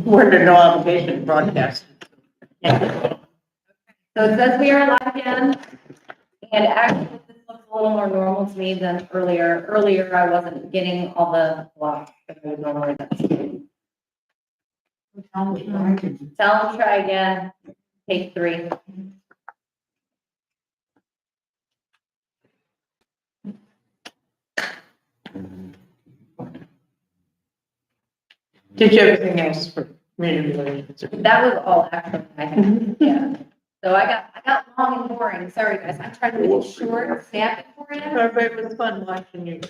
We're under no obligation to broadcast. So it says we are live again, and actually this looks a little more normal to me than earlier. Earlier, I wasn't getting all the blocks that I would normally get. Tell them try again, take 3. Did you everything else for community relations? That was all actually I had, yeah. So I got long and boring, sorry guys, I'm trying to make it short, snap it for you. It was fun watching you.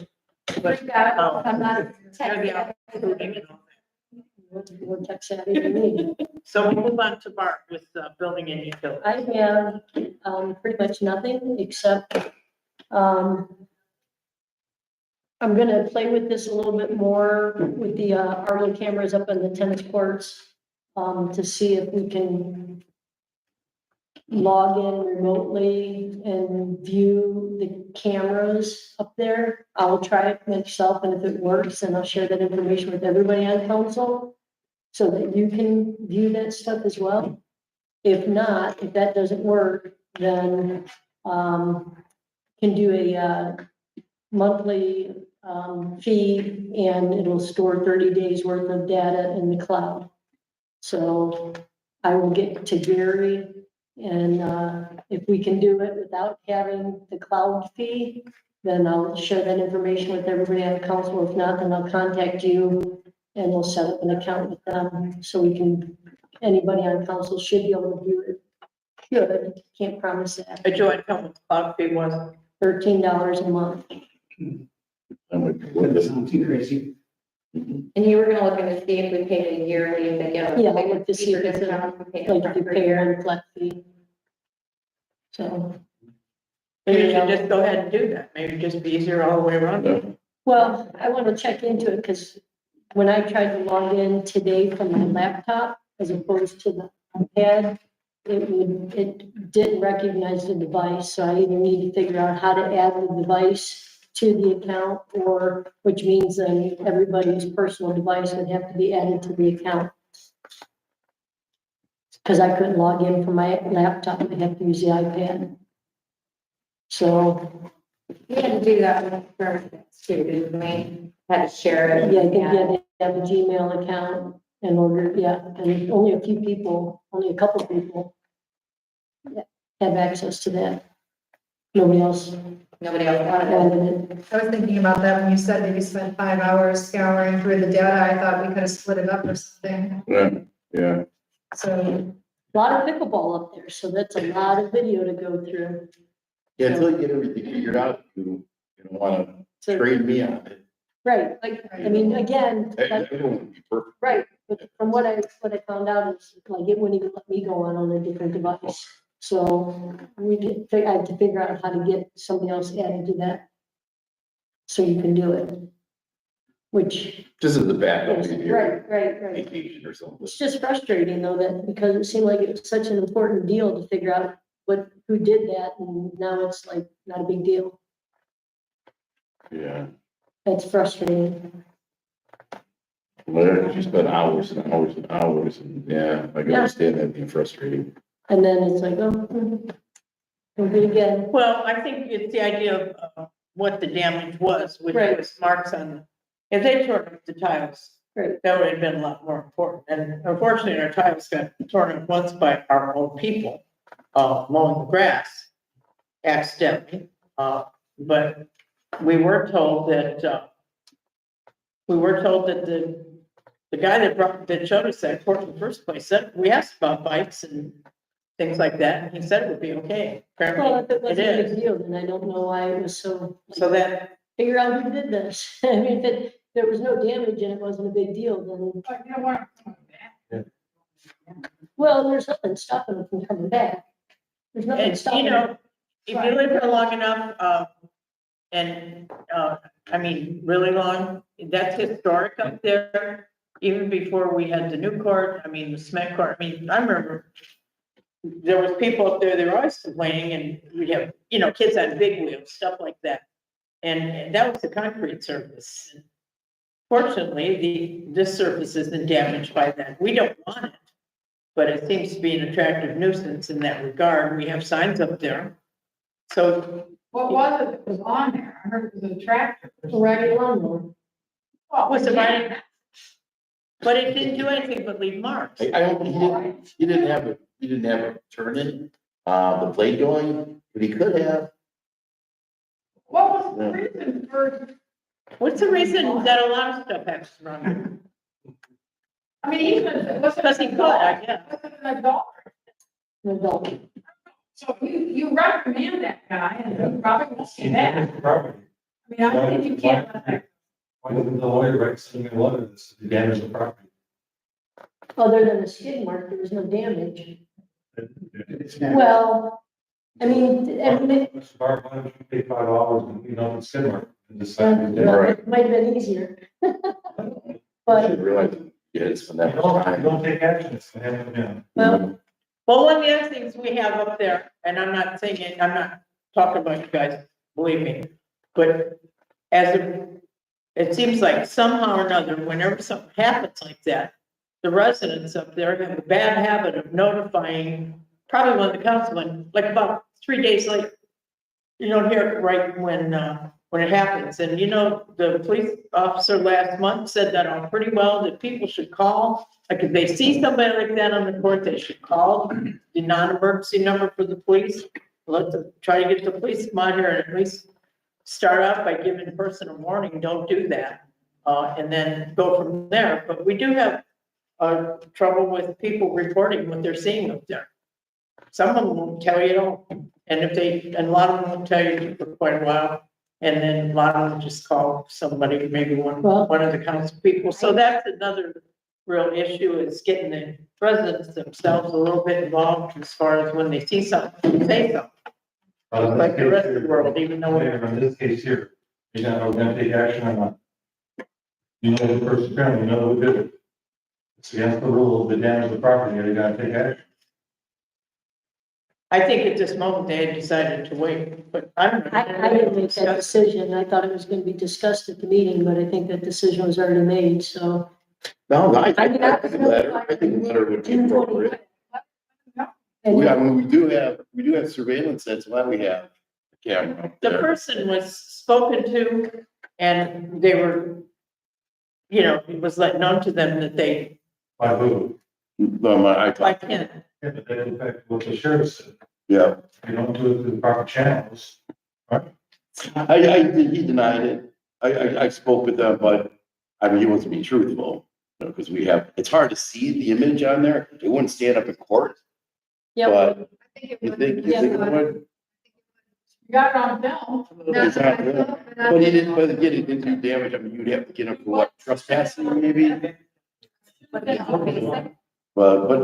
But, Freaked out. I'm not yeah, tech. We're tech savvy to me. So we'll move on to Bart with building and utilities. I have, pretty much nothing except, I'm gonna play with this a little bit more with the, Arlo cameras up on the tennis courts, to see if we can log in remotely and view the cameras up there. I'll try it myself, and if it works, then I'll share that information with everybody on council so that you can view that stuff as well. If not, if that doesn't work, then, can do a, monthly, fee, and it'll store 30 days worth of data in the cloud. So I will get to Gary, and if we can do it without having the cloud fee, then I'll share that information with everybody on council. If not, then I'll contact you and we'll set up an account with them so we can, anybody on council should be able to view it. Should, can't promise that. A joint account cloud fee was. $13 a month. That sounds too crazy. And you were gonna look into see if we paid a yearly, they get. Yeah, I'd like to see if it's discount. We paid like upfront you for a pay year. and flat fee. So, You should just go ahead and do that. Maybe just be easier all the way around. well, I want to check into it because when I tried to log in today from my laptop as opposed to the iPad, it didn't recognize the device, so I either need to figure out how to add the device to the account, or, which means then everybody's personal device would have to be added to the account. Because I couldn't log in from my laptop, I have to use the iPad. So, We had to do that with Thursdays too, didn't we? Had to share it. yeah, I think you had to have a Gmail account in order, yeah, and only a few people, only a couple people have access to that. Nobody else Nobody else wanted it. wanted it. I was thinking about that when you said that you spent 5 hours scouring through the data. I thought we could have split it up or something. Yeah. So, A lot of pickleball up there, so that's a lot of video to go through. Yeah, until you get everything figured out, you don't wanna So, trade me on it. right, like, I mean, again, like, Everyone would be perfect. right, but from what I found out is like it wouldn't even let me go on a different device. So I had to figure out how to get somebody else added to that. So you can do it. Which, Just as a backup, is if you're right. vacation or something. It's just frustrating though, that because it seemed like it was such an important deal to figure out who did that, and now it's like not a big deal. Yeah. That's frustrating. Well, 'cause you spend hours and hours and hours, and yeah, I can Yeah. understand that being frustrating. And then it's like, we'll do it again. Well, I think it's the idea of what the damage was, which Right. was marks on, if they tore up the tiles, Right. that would have been a lot more important. And unfortunately, our tiles got torn up once by our own people, mowing the grass accidentally. But we were told that, the guy that showed us that court in the first place said, we asked about bikes and things like that, and he said it would be okay. Well, if it Apparently, it wasn't a big is. deal, then I don't know why it was so. So that, Figure out who did this. I mean, if there was no damage and it wasn't a big deal, then, well, there's nothing stopping it from coming back. There's nothing and, stopping you it. know, if you live here long enough, I mean, really long, that's historic up there. Even before we had the new court, I mean, the cement court, I mean, I remember there was people up there, they were always complaining, and we'd have, kids on big wheels, stuff like that. And that was the concrete surface. fortunately, this surface isn't damaged by that. We don't want it. But it seems to be an attractive nuisance in that regard. We have signs up there. So, What was it that was on there? I heard it was a tractor. Riding lawnmower. Well, was it yeah. right? But it didn't do anything but leave marks. I don't, he didn't have it turning, the blade going, but he could have. What was the reason for, What's the reason that a lot of stuff happens around here? I mean, even if it wasn't. Because he could, I guess. Wasn't an adult. An adult. So you recommend that guy and he probably won't see that. Property. I mean, I think you can't let that. Why didn't the lawyer write something in a letter that said damage the property? Other than the skid mark, there was no damage. Well, I mean, Mr. Barr, why don't you pay $5 and, it's similar and decide to do it? it might have been easier. I But, should realize, yeah, it's when that was time. Don't take action, it's gonna happen again. well, Well, one of the other things we have up there, and I'm not saying it, I'm not talking about you guys, believe me. But it seems like somehow or another, whenever something happens like that, the residents up there have a bad habit of notifying probably one of the councilmen, like about 3 days later. You don't hear it right when it happens. And the police officer last month said that on pretty well, that people should call. Like if they see somebody like that on the court, they should call the non-emergency number for the police. Let them try to get the police to come out here and at least start out by giving the person a warning, don't do that. And then go from there. But we do have trouble with people reporting what they're seeing up there. Some of them won't tell you at all. And a lot of them won't tell you for quite a while. And then a lot of them just call somebody, maybe one of the council people. So that's another real issue, is getting the residents themselves a little bit involved as far as when they see something, say something. Like the rest of the world, even though. In this case here, you're gonna take action or not. You know the person, apparently, you know who did it. It's against the rule of the damage of the property, you're gonna take action. I think at this moment they had decided to wait, but I don't know. I didn't make that decision. I thought it was going to be discussed at the meeting, but I think that decision was already made, so. No, I think a letter would be appropriate. And We do have surveillance, that's why we have a camera up The there. person was spoken to and they were, it was let known to them that they, By who? I like talked, him. Yeah, but that in fact what the sheriff said. yeah, You don't do it through the proper channels. he denied it. I spoke with them, but I mean, he wants to be truthful, because it's hard to see the image on there. It wouldn't stand up in court, Yeah, but I think it you would. think it would? You got it on film. No, It's not real. I- But he didn't, but again, it didn't do damage. I mean, you'd have to get him for what, trespassing maybe? But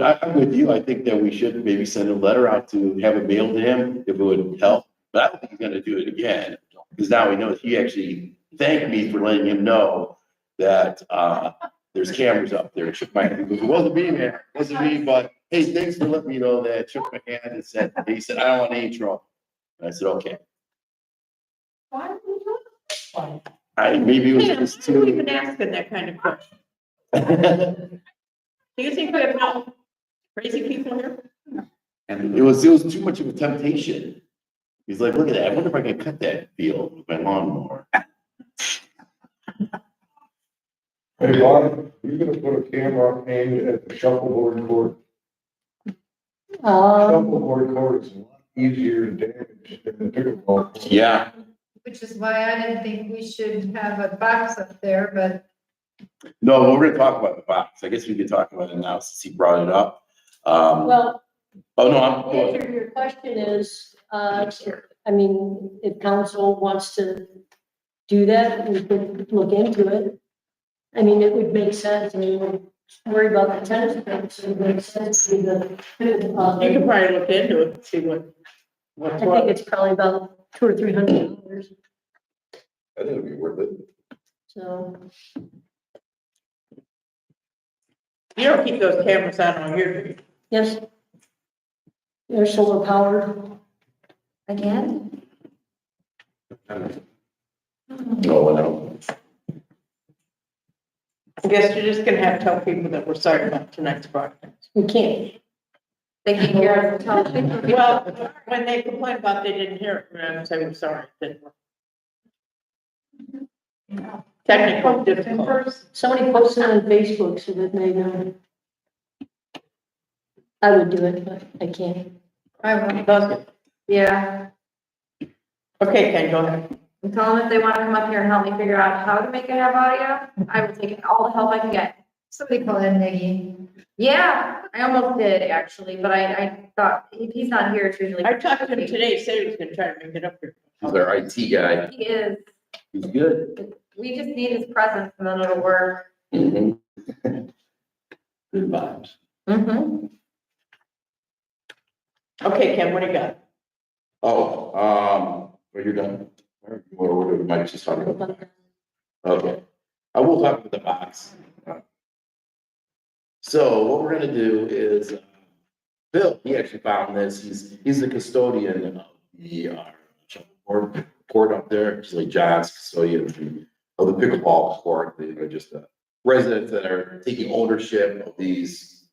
I'm with you. I think that we should maybe send a letter out to have it mailed to him if it would help. But I don't think he's gonna do it again, because now he knows, he actually thanked me for letting him know that, there's cameras up there. It shook my hand. He goes, it wasn't me, man. It wasn't me, but hey, thanks for letting me know that. Shook my hand and said, he said, I don't want any trouble. And I said, okay. Why did we do it? Maybe it was Yeah, just why are you too. even asking that kind of question? Do you think we have no crazy people here? And it was too much of a temptation. He's like, look at that. I wonder if I can cut that field with my lawnmower. Hey, Bob, you're gonna put a camera aimed at the shuffleboard court. Shuffleboard court is a lot easier to damage than the pickleball. court. Yeah, Which is why I didn't think we should have a box up there, but no, we're gonna talk about the box. I guess we could talk about it now since he brought it up. well, Oh, no, the I'm, answer to your question is, I mean, if council wants to do that, we could look into it. I mean, it would make sense, I mean, worry about the tennis courts, it would make sense to the, You could probably look into it and see what's I think what. it's probably about $200 or $300, I think it'd be worth it. so. You don't keep those cameras out on here, do you? Yes. They're solar powered. Again? No, no. I guess you're just gonna have to tell people that we're sorry about tonight's broadcast. We can't. They can hear us tell people. Well, when they complain about they didn't hear it, we're gonna say we're sorry. Technical difficulties. Somebody posted on Facebook so that they know. I would do it, but I can't. I won't. Does it? Yeah, Okay, Ken, go ahead. and tell them if they want to come up here and help me figure out how to make it have audio, I will take all the help I can get. Somebody call in Maggie. Yeah, I almost did actually, but I thought if he's not here, it's usually. I talked to him today, said he was gonna try to make it up here. He's our IT guy. He is, He's good. we just need his presence and then it'll work. Mhm. Good vibes. Mm-hmm. Okay, Ken, what do you got? Oh, are you done? Or what did Mike just talk about? Okay, I will talk about the box. So what we're gonna do is, Bill, he actually found this, he's the custodian of the, shuffleboard court up there, just like John's custodian of the pickleball court, you know, just residents that are taking ownership of these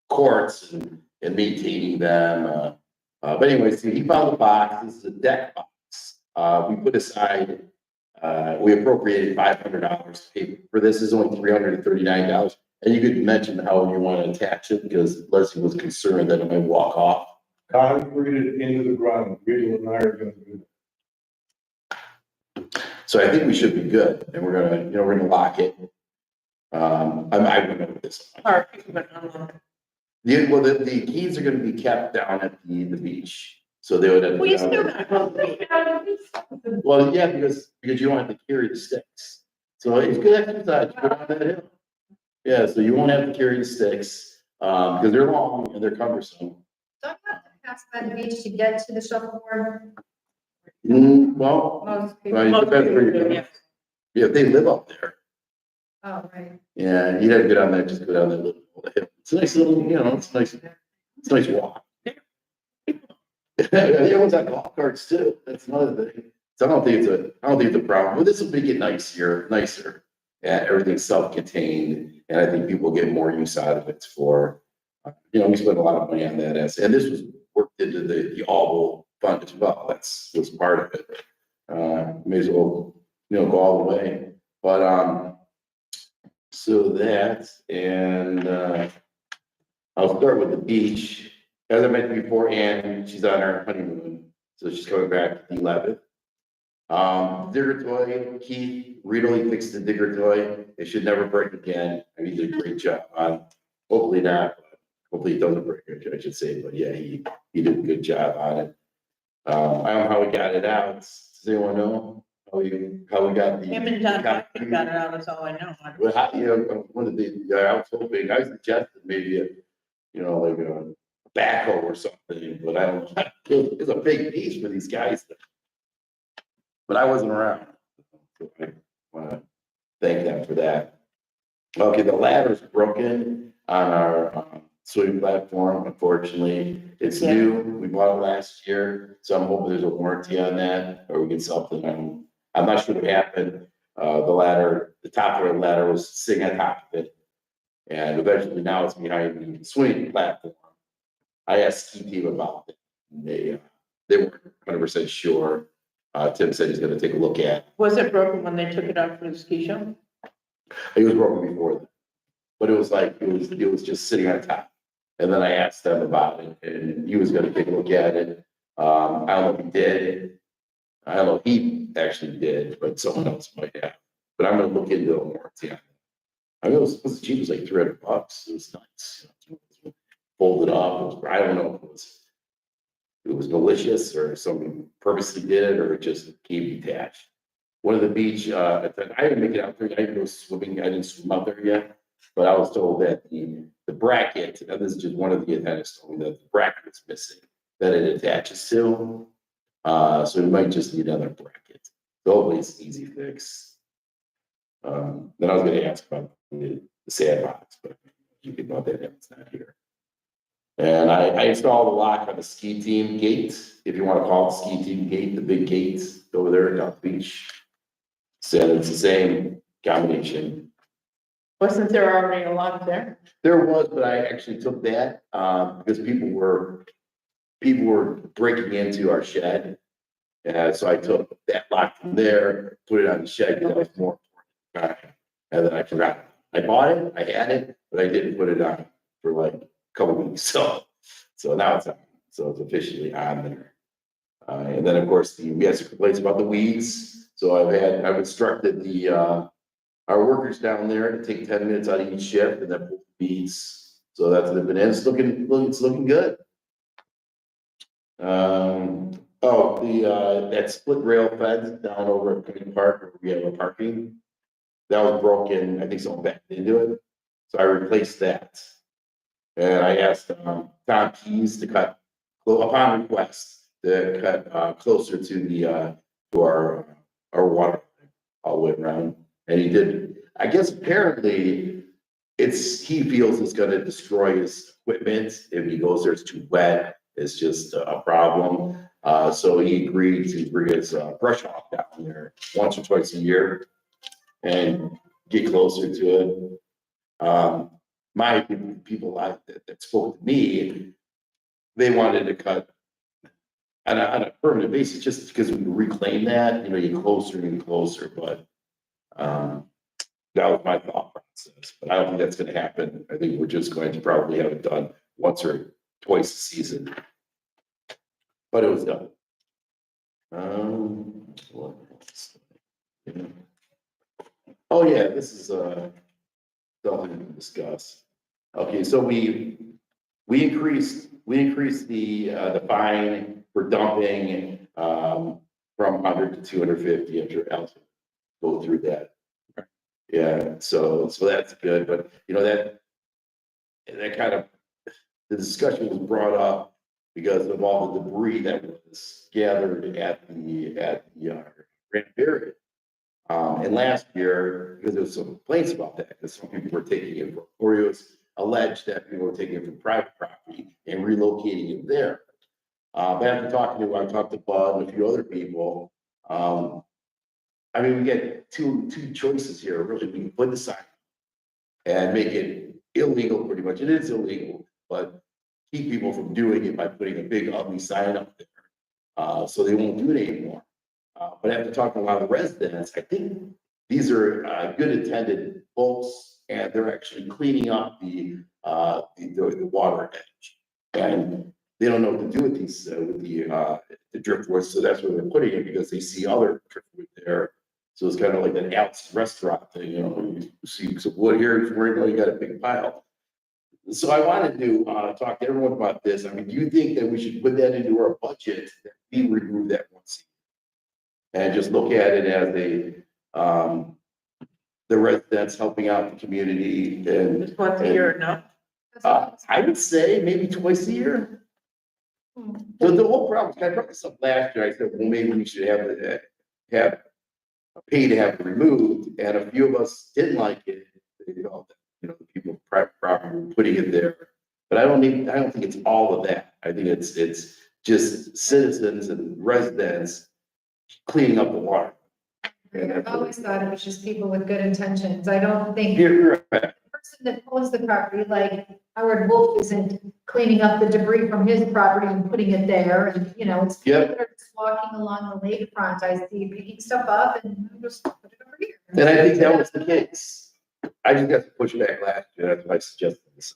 courts and maintaining them, but anyways, he found the box, this is a deck box, we put aside, we appropriated $500 to pay for this, is only $339. And you could mention how you want to attach it, because Leslie was concerned that it might walk off. Concrete it into the ground, Rita and I are gonna do So I think we should be good, and we're gonna lock it. I remember this. All right, but, The keys are gonna be kept down at the beach, so they would. we still got to Well, yeah, because you don't have to carry the sticks. So it's good exercise, go down that hill. Yeah, so you won't have to carry the sticks, because they're long and they're cumbersome. Don't you have to pass by the beach to get to the shuffleboard? Well, Most people. well, it depends where you're going. Yeah, if they live up there, Oh, right. yeah, you'd have to get on that, just go down that little hill. It's a nice little, it's a nice walk. Everyone's got golf carts too, that's another thing. So I don't think it's a problem, but this will make it nicer. Yeah, everything's self-contained, and I think people get more use out of it for, we spent a lot of money on that, and this was worked into the Auble fund as well, was part of it. May as well, go all the way, but, so that, and, I'll start with the beach. As I mentioned before, Ann, she's on her honeymoon, so she's coming back the 11th. Digger toy, Keith really fixed the digger toy. It should never break again. I mean, he did a great job on, hopefully not, but hopefully it doesn't break, I should say, but yeah, he did a good job on it. I don't know how we got it out. Does anyone know how we got the? Him and John Buckley got it out, that's all I know. Well, one of I was hoping, I suggested maybe like a backhoe or something, but I don't know. It's a big piece for these guys. But I wasn't around. So I want to thank them for that. Okay, the ladder's broken on our swimming platform, unfortunately. It's new, we bought it last year, so I'm hoping there's a warranty on that, or we get something. I'm not sure what happened. The top of the ladder was sitting on top of it. And eventually now it's behind the swimming platform. I asked Ski Team about it. They weren't 100% sure. Tim said he's gonna take a look at it. Was it broken when they took it out for the ski show? It was broken before that. But it was just sitting on top. And then I asked them about it, and he was gonna take a look at it. I don't know if he did. I don't know if he actually did, but someone else might have. But I'm gonna look into a warranty on it. I mean, it was cheap, it was like $300. It was nice. Folded up, I don't know if it was malicious or someone purposely did it, or it just came detached. One of the beach, I didn't make it out there, I didn't go swimming, I didn't swim out there yet, but I was told that the bracket, and this is just one of the attendants told me that the bracket is missing, that it attaches to. So we might just need another bracket. So hopefully it's an easy fix. Then I was gonna ask about the sandbox, but you can know that it's not here. And I installed a lock on the ski team gate, if you want to call it ski team gate, the big gates over there at South Beach. So it's the same combination. Wasn't there already a lot there? There was, but I actually took that, because people were breaking into our shed. So I took that lock from there, put it on the shed, because that was more important. And then I forgot. I bought it, I had it, but I didn't put it on for like a couple weeks, so now it's on, so it's officially on there. And then, of course, we had some complaints about the weeds, so I've instructed our workers down there to take 10 minutes out of each shift and then pull the weeds. So that's been, it's looking good. That split rail fence down over at Covington Park, where we have a parking, that was broken, I think someone backed into it, so I replaced that. And I asked, Tom Keys to cut, upon request, to cut, closer to our water all the way around, and he did. I guess apparently, he feels it's gonna destroy his equipment if he goes there, it's too wet, it's just a problem. So he agreed to bring his brush hog down there once or twice a year and get closer to it. My people that spoke to me, they wanted to cut on a permanent basis, just because we reclaim that, you get closer and closer, but that was my thought process, but I don't think that's gonna happen. I think we're just going to probably have it done once or twice a season. But it was done. What else? Oh, yeah, this is something to discuss. Okay, so we increased the fine for dumping from 100 to 250 after Alex go through that. Yeah, so that's good, but that kind of, the discussion was brought up because of all the debris that was gathered at the Grand Barrier. And last year, because there was some complaints about that, because some people were taking it from, or it was alleged that people were taking it from private property and relocating it there. But after I talked to Bud and a few other people, I mean, we get two choices here, really. We can put the sign and make it illegal, pretty much. It is illegal, but keep people from doing it by putting a big ugly sign up there. So they won't do it anymore. But after talking to a lot of the residents, I think these are good intended folks, and they're actually cleaning up the water edge. And they don't know what to do with these, the driftwood, so that's where they're putting it, because they see other driftwood there. So it's kind of like an Alps restaurant thing, you see some wood here, you got a big pile. So I wanted to talk to everyone about this. I mean, do you think that we should put that into our budget, that we remove that once a year? And just look at it as the residents helping out the community, and Just once a year, no? I would say maybe twice a year. So the whole problem, I brought this up last year, I said, well, maybe we should have pay to have it removed, and a few of us didn't like it, the people of private property were putting it there. But I don't think it's all of that. I think it's just citizens and residents cleaning up the water. I've always thought it was just people with good intentions. I don't think the You're right. person that owns the property, like Howard Wolf, isn't cleaning up the debris from his property and putting it there. And, it's people Yep. that are just walking along the lakefront. I see picking stuff up and just put it over here. And I think that was the case. I just got to push it back last year. That's what I suggested this.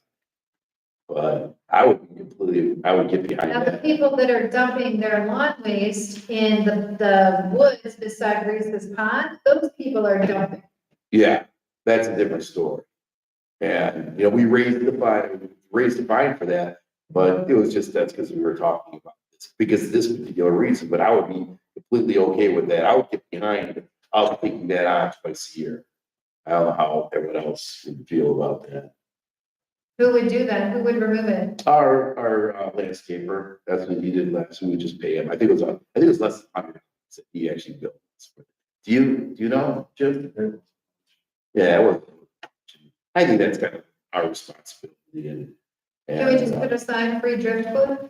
But I would get behind Now, the that. people that are dumping their lawn waste in the woods beside Reese's Pond, those people are dumping. Yeah, that's a different story. And, we raised the fine for that, but it was just, that's because we were talking about this, because of this particular reason, but I would be completely okay with that. I would get behind, taking that on twice a year. I don't know how everyone else would feel about that. Who would do that? Who would remove it? Our landscaper, that's what he did last, we would just pay him. I think it was less than $100 that he actually billed us for. Do you know, Jim? Yeah, I think that's kind of our responsibility, and. Can we just put a sign, free driftwood?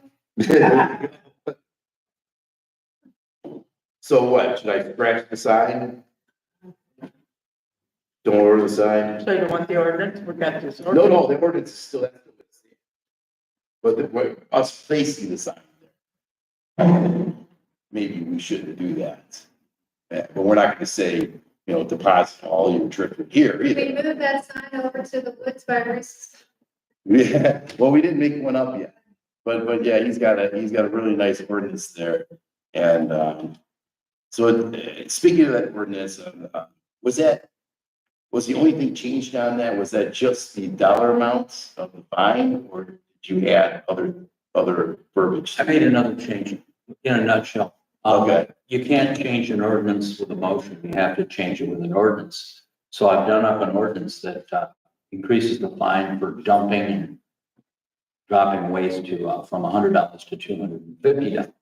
So what, should I scratch the sign? Don't order the sign? So you want the ordinance? We got this No, ordinance. no, the ordinance is still. But us facing the sign there. Maybe we shouldn't do that. But we're not gonna say, you know, deposit all your trip from here Can we either. move that sign over to the woods by Reese's? Yeah, well, we didn't make one up yet. But yeah, he's got a really nice ordinance there. And, so speaking of that ordinance, was the only thing changed on that, was that just the dollar amounts of the fine, or did you add other verbiage? I made another change in a nutshell. Okay. You can't change an ordinance with a motion. You have to change it with an ordinance. So I've done up an ordinance that increases the fine for dumping and dropping waste to, from $100 to $250.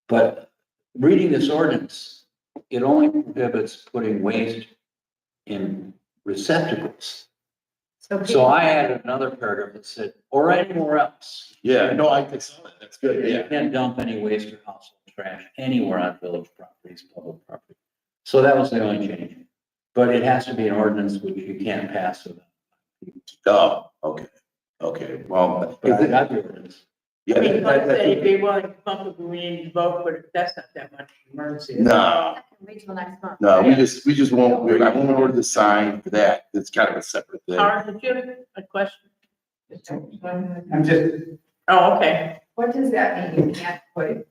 But reading this ordinance, it only prohibits putting waste in receptacles. So I added another paragraph that said, or anywhere else. Yeah, no, I saw that. That's good. You Yeah. can't dump any waste or household trash anywhere on village properties, public property. So that was the only change. But it has to be an ordinance which you can't pass without. Oh, okay. Okay, well. But I got the ordinance. Yeah, I mean, like I said, he'd that- be willing to come up with, we need to vote, but that's not that much emergency. No, Wait till next month. no, we just won't, I won't order the sign for that. It's kind of a separate thing. Howard, did you have a question? I'm just, Oh, okay. what does that mean? You can't put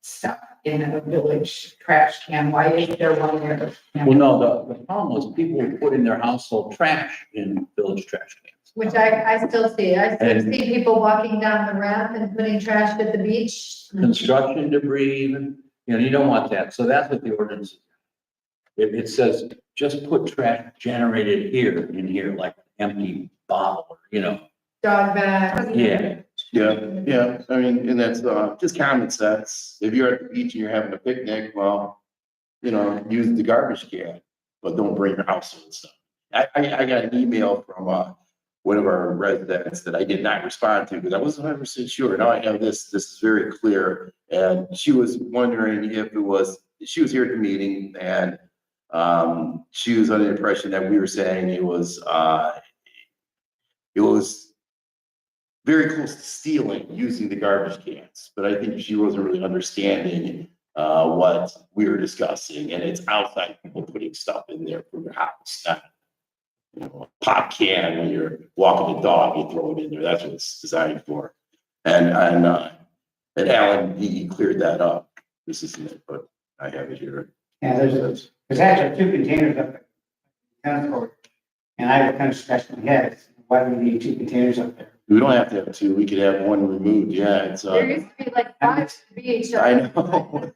stuff in a village trash can? Why is there one there? Well, no, the problem was people were putting their household trash in village trash cans. Which I still see. I still And- see people walking down the ramp and putting trash at the beach. Construction debris even, you know, you don't want that. So that's what the ordinance is. It says, just put trash generated here in here, like empty bottle, you know. Dog bags. Yeah. Yeah, I mean, and that's, just common sense. If you're at the beach and you're having a picnic, well, you know, use the garbage can, but don't bring your household stuff. I got an email from, one of our residents that I did not respond to because I wasn't 100% sure. Now I have this is very clear. And she was wondering if she was here at the meeting and, she was under the impression that we were saying it was very close to stealing using the garbage cans, but I think she wasn't really understanding what we were discussing, and it's outside people putting stuff in there from their house, not, you know, a pop can when you're walking the dog, you throw it in there. That's what it's designed for. And Alan, he cleared that up. This isn't it, but I have it here. Yeah, there's actually two containers up there. Tennis court. And I was kind of scratching my head, why do we need two containers up there? We don't have to have two. We could have one removed. Yeah, it's, There used to be like 5 at the beach. I know.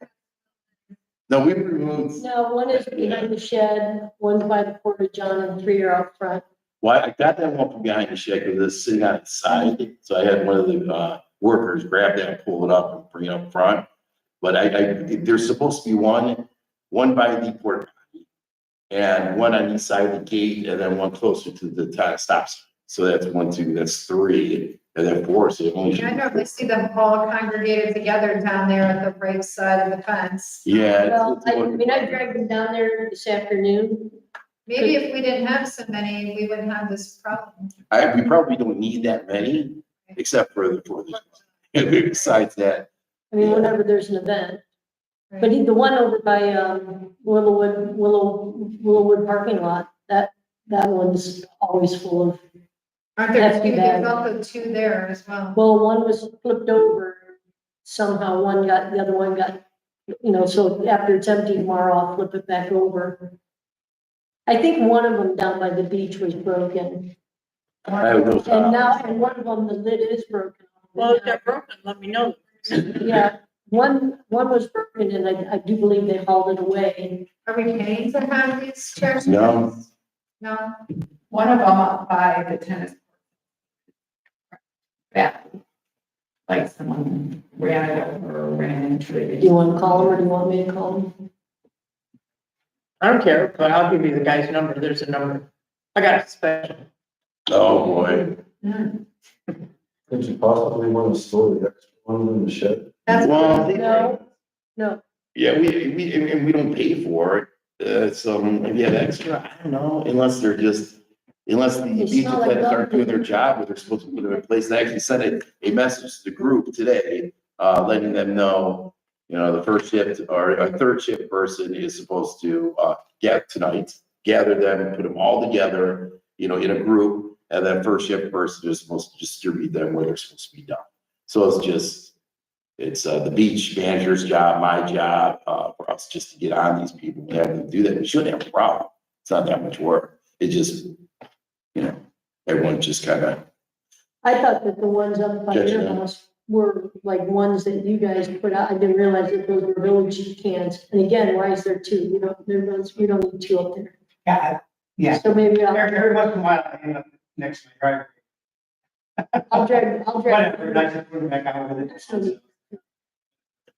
No, we removed. No, one is behind the shed, one's by the porta john, and 3 are out front. Well, I got that one from behind the shed because it's sitting on its side. So I had one of the workers grab that and pull it up and bring it up front. But there's supposed to be one by the porta potty and one on each side of the gate and then one closer to the stop sign. So that's 1, 2, that's 3, and then 4. So it only. I normally see them all congregated together down there at the right side of the fence. Yeah. Well, I mean, I dragged them down there this afternoon. Maybe if we didn't have so many, we wouldn't have this problem. We probably don't need that many, except for the 4th. Besides that, I mean, whenever there's an event. But the one over by, Willowwood parking lot, that one's always full of, Aren't there That's too two, bad. there's also 2 there as well. well, one was flipped over. Somehow the other one got, you know, so after it's empty tomorrow, I'll flip it back over. I think one of them down by the beach was broken. I have those. And one of them, the lid is broken. Well, if they're broken, let me know. Yeah, one was broken and I do believe they hauled it away. Are we paying to have these trash? No. cans? No? One of them up by the tennis. Yeah. Like someone ran it over or ran into Do it. you want to call them or do you want me to call them? I don't care, but I'll give you the guy's number. There's a number. I got a special. Oh, boy. Could you possibly want to store the extra one in the shed? That's. Well, No, yeah, we don't pay for it. if you have extra, I don't know, unless the It's beach not like attendants aren't doing government. their job, where they're supposed to put them in place. I actually sent a message to the group today, letting them know, the first shift or a third shift person is supposed to, get tonight, gather them, put them all together, in a group, and then first shift person is supposed to distribute them where they're supposed to be done. So it's the beach manager's job, my job, for us just to get on these people and have them do that. We shouldn't have a problem. It's not that much work. It just, everyone just kind of, I thought that the ones up by Catching your up. house were like ones that you guys put out. I didn't realize that those were village cans. And again, why is there two? We don't need two up there. Yeah, So maybe every once in a while, I end up next to my driveway. I'll drag. Whatever, I just put it back out with it.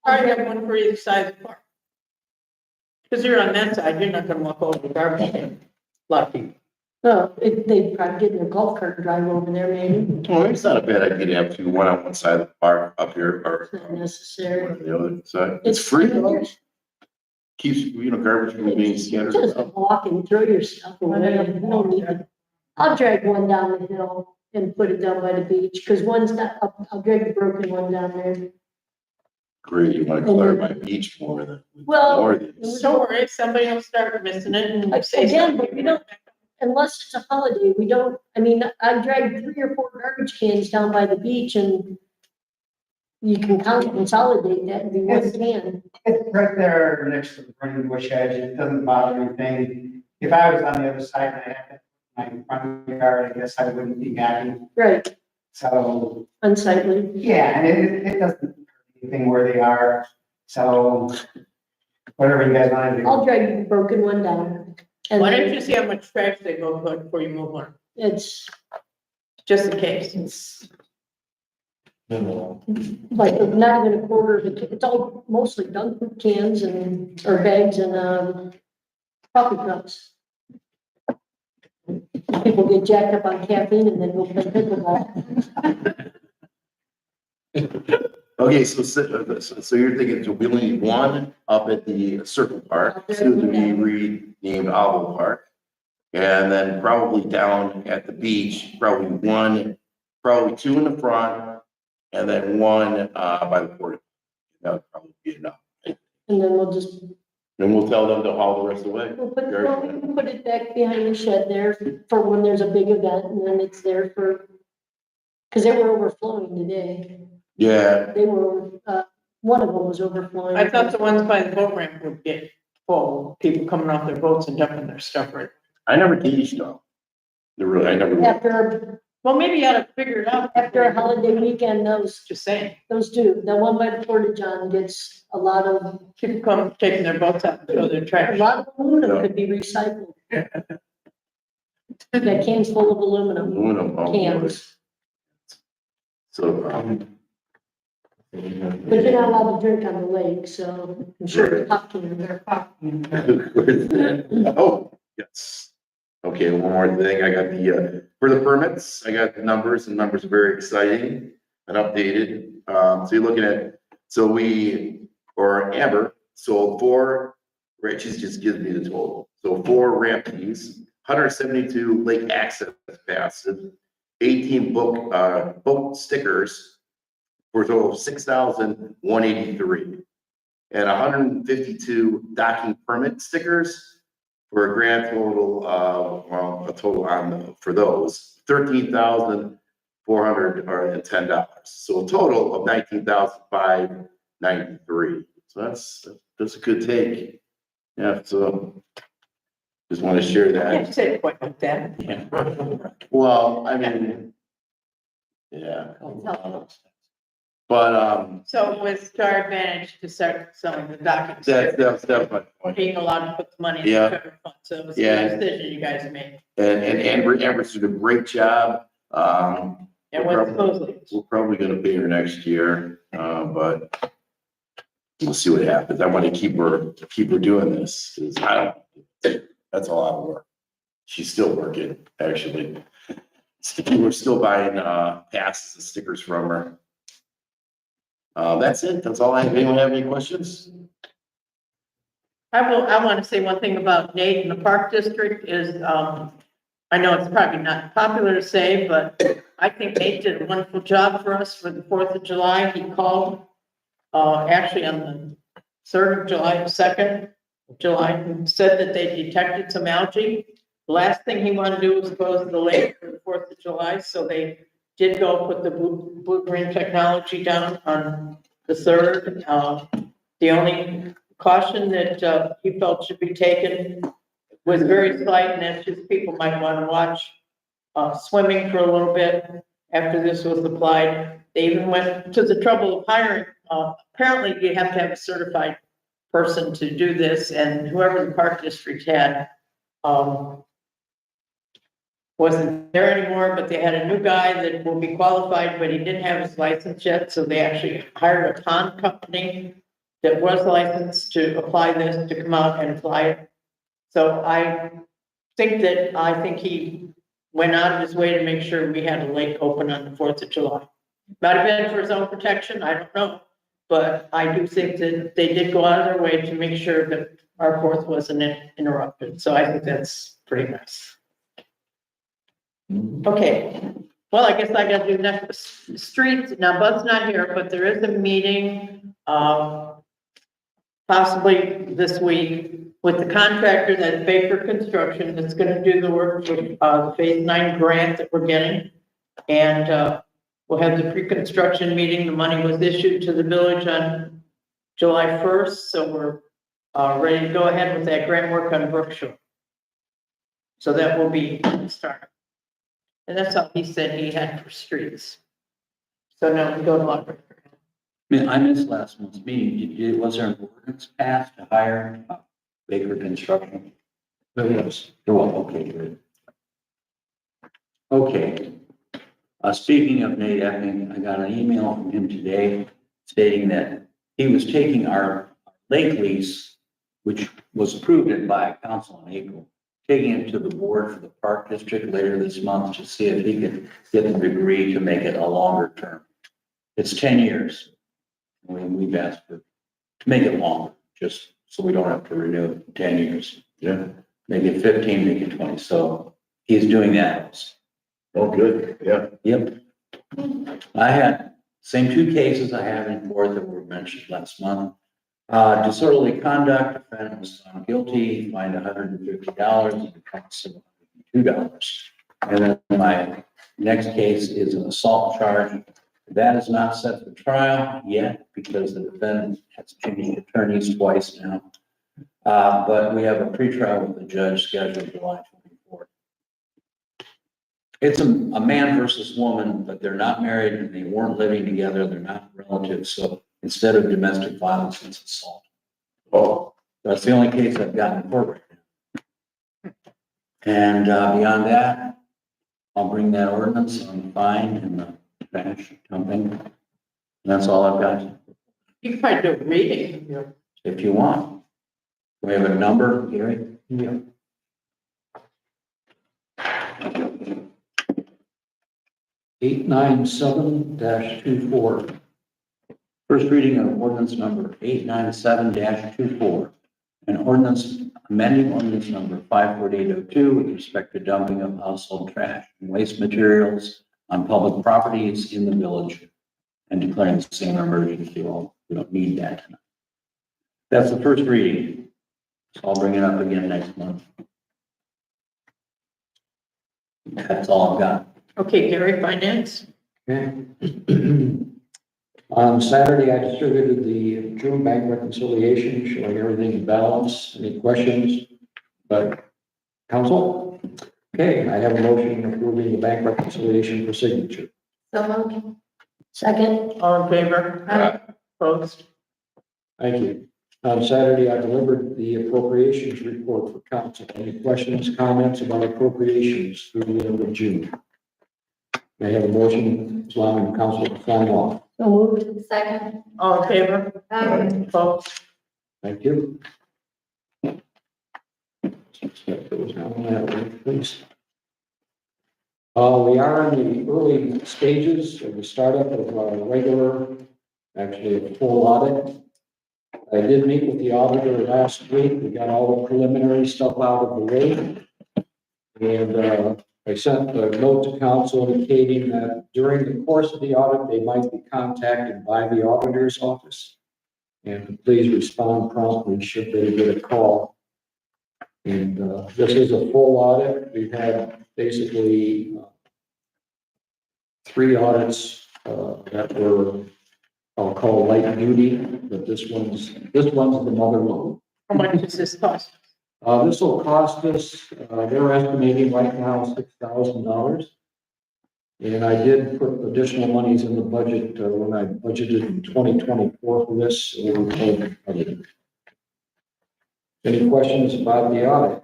Probably have one for either side of the park. Because you're on that side, you're not gonna walk over the garbage can. Lucky. Oh, they probably get in their golf cart and drive over there, maybe. well, it's not a bad idea to have one on one side of the park up here or It's not one necessary. on the other side. It's free, though. Keeps, garbage from being scattered. Just walk and throw your stuff away. No need to- I'll drag one down the hill and put it down by the beach, because one's not, I'll drag the broken one down there. Great, you want to clarify beach more than. Well, northeast. Don't worry, somebody will start missing it and say Again, something. but we don't- Unless it's a holiday, we don't, I dragged 3 or 4 garbage cans down by the beach and you can consolidate that and be one can. It's right there next to the burning bush edge, it doesn't bother anything. If I was on the other side and I had my front yard, I guess I wouldn't be happy. Right, So, unsightly. yeah, and it doesn't hurt anything where they are, so whatever you guys want to do. I'll drag the broken one down. And Why don't then you see how much trash they go put before you move on, it's just in case. like not even a quarter of it, it's all mostly Dunkin' cans or bags and, coffee cups. People get jacked up on caffeine and then go play pickleball. Okay, so you're thinking, we only need one up at the Circle Park, soon to be renamed Oval Park. And then probably down at the beach, probably 2 in the front, and then one, by the port. That would probably be enough. And then we'll just, Then we'll tell them to haul the rest away. we can put it back behind the shed there for when there's a big event and then it's there for, because they were overflowing today. Yeah, They were, one of them was overflowing. I thought the ones by the boat ramp would get full, people coming off their boats and dumping their stuff right. I never gauged them. I never. After, Well, maybe you ought to figure it out. after a holiday weekend, Just saying, those do. The one by the Porta John gets a lot of, people come taking their boats out and throw their a trash. lot of aluminum could be recycled. That can's full of aluminum Aluminum, oh, boy. cans, So, but you're not allowed to drink on the lake, so I'm sure the pop can, they're pop. where's that? Oh, yes. Okay, one more thing. I got for the permits, I got the numbers, and numbers are very exciting and updated. So you're looking at, Amber sold 4, right, she just gives me the total. So 4 ramp fees, 172 lake access passes, 18 boat stickers for a total of 6,183. And 152 docking permit stickers for a grand total of, for those, $13,410. So a total of $19,593. So that's a good take. Yeah, so just want to share You that. can't say it quite like that. Well, I mean, yeah. But, So it's to our advantage to start selling the documents. that's my point. Being allowed to put the money in the Yeah. trevor fund, so it was a Yeah. good decision you guys made. And Amber's did a great job. And what supposedly, We're probably gonna pay her next year, but we'll see what happens. I want to keep her doing this, 'cause that's a lot of work. She's still working, actually. We're still buying, passes and stickers from her. That's it. That's all I have. Anyone have any questions? I want to say one thing about Nate in the Park District is, I know it's probably not popular to say, but I think Nate did a wonderful job for us for the 4th of July. He called, actually on the 3rd of July, 2nd of July, and said that they detected some algae. The last thing he wanted to do was close the lake for the 4th of July, so they did go put the blue-green technology down on the 3rd. The only caution that he felt should be taken was very slight, and that's just people might want to watch swimming for a little bit after this was applied. They even went to the trouble of hiring, apparently you have to have a certified person to do this, and whoever the Park District had wasn't there anymore, but they had a new guy that will be qualified, but he didn't have his license yet, so they actually hired a con company that was licensed to apply this, to come out and apply it. So I think he went out of his way to make sure we had a lake open on the 4th of July. Might have been for his own protection, I don't know. But I do think that they did go out of their way to make sure that our 4th wasn't interrupted. So I think that's pretty nice. Okay, well, I guess I gotta do next streets. Now Bud's not here, but there is a meeting, possibly this week with the contractor that's Baker Construction that's gonna do the work with, the Phase 9 grant that we're getting. And, we'll have the pre-construction meeting. The money was issued to the village on July 1st, so we're, ready to go ahead with that grant work on Brookshire. So that will be started. And that's all he said he had for streets. So now we go to Lockwood. I missed last month's meeting. Was there an ordinance passed to hire Baker Construction? Yes. Oh, okay, good. Okay. Speaking of Nate Epping, I got an email from him today stating that he was taking our lake lease, which was approved by council in April, taking it to the board for the Park District later this month to see if he could get them to agree to make it a longer term. It's 10 years. We've asked to make it longer, just so we don't have to renew it in 10 years. Yeah. Make it 15, make it 20. So he's doing that. Oh, good, yeah. Yep. I had same 2 cases I have in court that were mentioned last month. Disorderly conduct, defendant was found guilty, fined $150 and the cost of $2. And then my next case is an assault charge. That is not set for trial yet because the defendant has changed attorneys twice now. But we have a pretrial with the judge scheduled July 24th. It's a man versus woman, but they're not married and they weren't living together. They're not relatives. So instead of domestic violence, it's assault. Oh, That's the only case I've gotten in court right now. And beyond that, I'll bring that ordinance on the fine and the trash dumping. And that's all I've got. You can probably do a reading. If you want. We have a number, Gary? Yeah. Eight 897-24. First reading of ordinance number 897-24. An ordinance amending ordinance number 54802 with respect to dumping of household trash and waste materials on public properties in the village and declaring the same emergency. Well, we don't need that tonight. That's the first reading. So I'll bring it up again next month. That's all I've got. Okay, Gary, finance. Okay. On Saturday, I distributed the June bank reconciliation showing everything in balance. Any questions? But council? Okay, I have a motion approving the bank reconciliation for signature. So moved. Second, All in favor? Opposed? Thank you. On Saturday, I delivered the appropriations report for council. Any questions, comments about appropriations through the end of June? May I have a motion allowing council to sign off? so moved. Second. All in favor? Opposed? Thank you. Those down that way, please. We are in the early stages of the startup of our regular, actually a full audit. I did meet with the auditor last week. We got all the preliminary stuff out of the way. And I sent a note to council indicating that during the course of the audit, they might be contacted by the auditor's office. And to please respond promptly should they get a call. And this is a full audit. We've had basically 3 audits that were, I'll call light duty, but this one's the mother lode. How much does this cost? This will cost us, they're estimating right now $6,000. And I did put additional monies in the budget when I budgeted in 2024 for this. So we're totally covered. Any questions about the audit?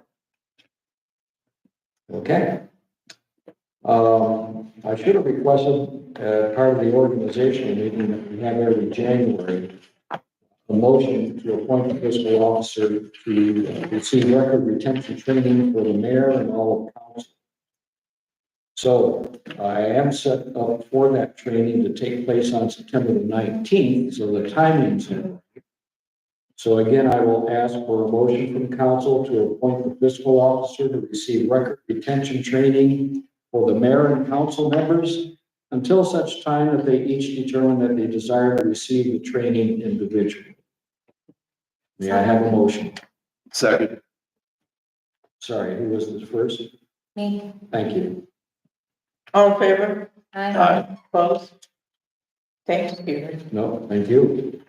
Okay. I should have requested, part of the organizational meeting that we have every January, a motion to appoint a fiscal officer to receive record retention training for the mayor and all of council. So I am set up for that training to take place on September the 19th, so the timing's in. So again, I will ask for a motion from council to appoint the fiscal officer to receive record retention training for the mayor and council members until such time that they each determine that they desire to receive the training individually. May I have a motion? Second. Sorry, who was the first? Me. Thank you. All in favor? Aye. Opposed? Thanks, Peter. No, thank you.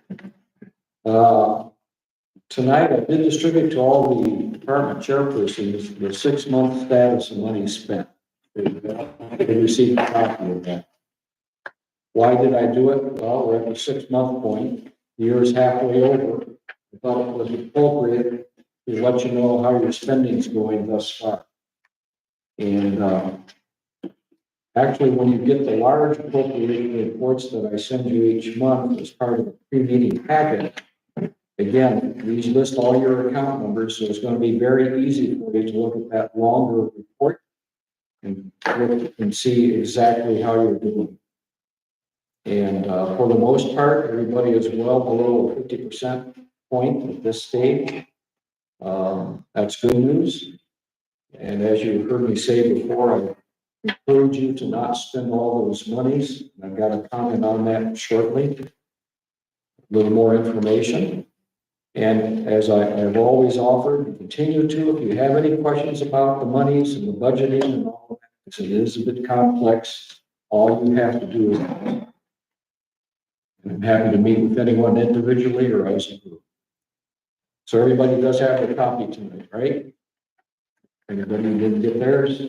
Tonight, I did distribute to all the department chairpersons the 6-month status of money spent. They received a copy of that. Why did I do it? Well, we're at the 6-month point. The year is halfway over. I thought it was appropriate to let you know how your spending's going thus far. And actually, when you get the large appropriation reports that I send you each month as part of the pre-meeting packet, again, these list all your account numbers, so it's going to be very easy for you to look at that longer report and look and see exactly how you're doing. And for the most part, everybody is well below a 50% point at this stage. That's good news. And as you heard me say before, I encourage you to not spend all those monies. I've got a comment on that shortly. A little more information. And as I have always offered, and continue to, if you have any questions about the monies and the budgeting and all of that, because it is a bit complex, all you have to do is ask. And I'm happy to meet with anyone individually or as a group. So everybody does have a copy tonight, right? Anybody didn't get theirs?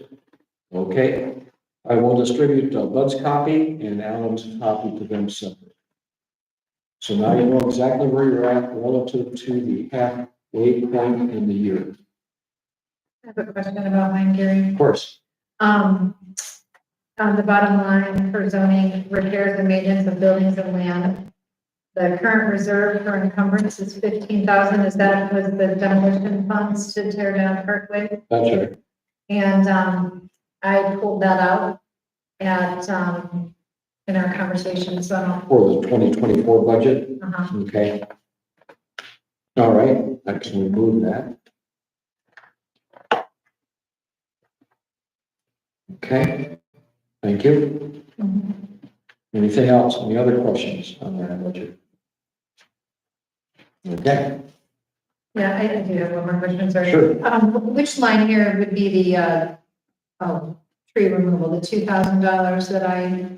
Okay. I will distribute Bud's copy and Alan's copy to them separately. So now you know exactly where you're at relative to the halfway point in the year. I have a question about mine, Gary. Of course. On the bottom line for zoning, repairs and maintenance of buildings and land, the current reserve for encumbrance is 15,000. Is that was the demolition funds to tear down Parkway? That's right. And I pulled that out at in our conversation, so I don't. For the 2024 budget. Uh-huh. Okay. All right, I can remove that. Okay, thank you. Mhm. Anything else? Any other questions on that budget? Okay, Yeah, I do have one more question, sorry. Sure. Which line here would be the, tree removal, the $2,000 that I,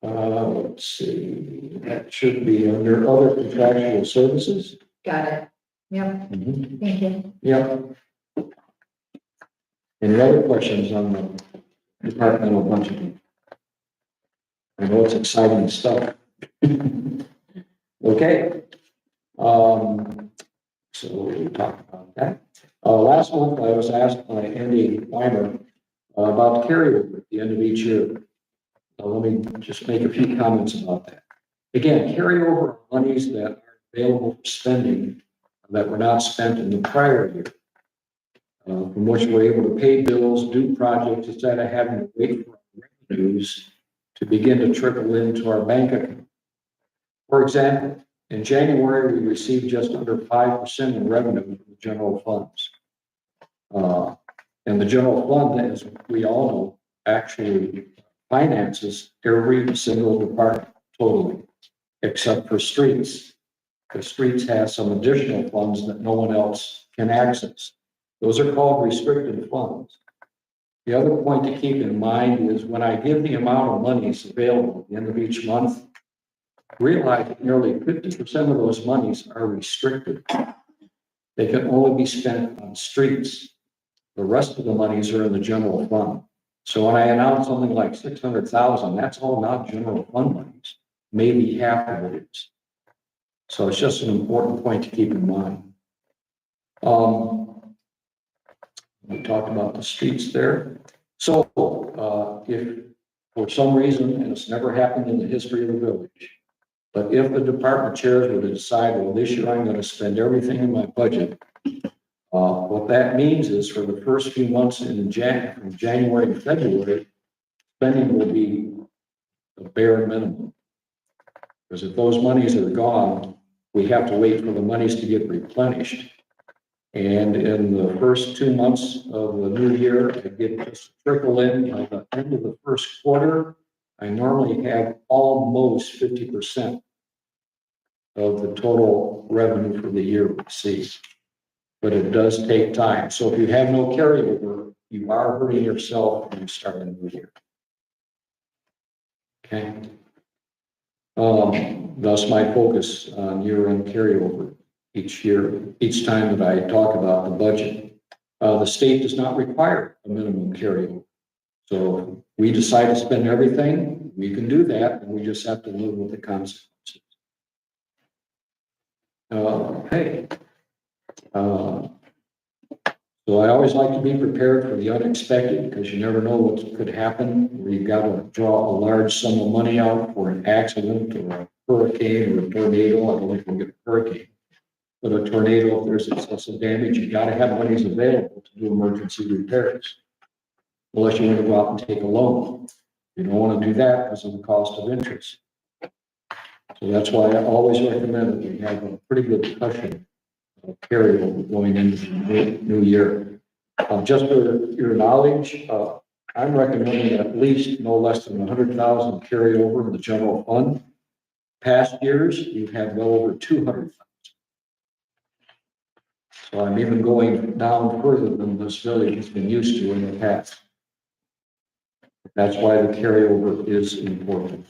let's see, that should be under other contractual services. got it. Yep, Mhm. thank you. Yep. Any other questions on the departmental budget? I know it's exciting stuff. Okay. So we talked about that. Last month, I was asked by Andy Weimer about carryover at the end of each year. Let me just make a few comments about that. Again, carryover are monies that are available for spending that were not spent in the prior year. From which we're able to pay bills, do projects, instead of having to wait for revenues to begin to trickle into our bank account. For example, In January, we received just under 5% in revenue from the general funds. And the general fund, as we all know, actually finances every single department totally, except for streets. The streets have some additional funds that no one else can access. Those are called restricted funds. The other point to keep in mind is when I give the amount of monies available at the end of each month, realize that nearly 50% of those monies are restricted. They can only be spent on streets. The rest of the monies are in the general fund. So when I announce something like 600,000, that's all not general fund monies. Maybe half of it is. So it's just an important point to keep in mind. We talked about the streets there. So if for some reason, and it's never happened in the history of the village, but if the department chairs were to decide, well, this year I'm going to spend everything in my budget, what that means is for the first few months from January to February, spending will be the bare minimum. Because if those monies are gone, we have to wait for the monies to get replenished. And in the first 2 months of the new year, I get just a trickle in. By the end of the first quarter, I normally have almost 50% of the total revenue for the year received. But it does take time. So if you have no carryover, you are hurting yourself when you start a new year. Okay. Thus my focus on year-end carryover each year, each time that I talk about the budget. The state does not require a minimum carryover. So if we decide to spend everything, we can do that, and we just have to live with the consequences. So I always like to be prepared for the unexpected because you never know what could happen. Where you've got to draw a large sum of money out for an accident or a hurricane or a tornado. I don't think we'll get a hurricane, but a tornado, if there's excessive damage, you've got to have monies available to do emergency repairs. Unless you want to go out and take a loan. You don't want to do that because of the cost of interest. So that's why I always recommend that we have a pretty good cushion carryover going into the new year. Just for your knowledge, I'm recommending at least no less than 100,000 carryover in the general fund. Past years, you've had well over 200,000. So I'm even going down further than this village has been used to in the past. That's why the carryover is important.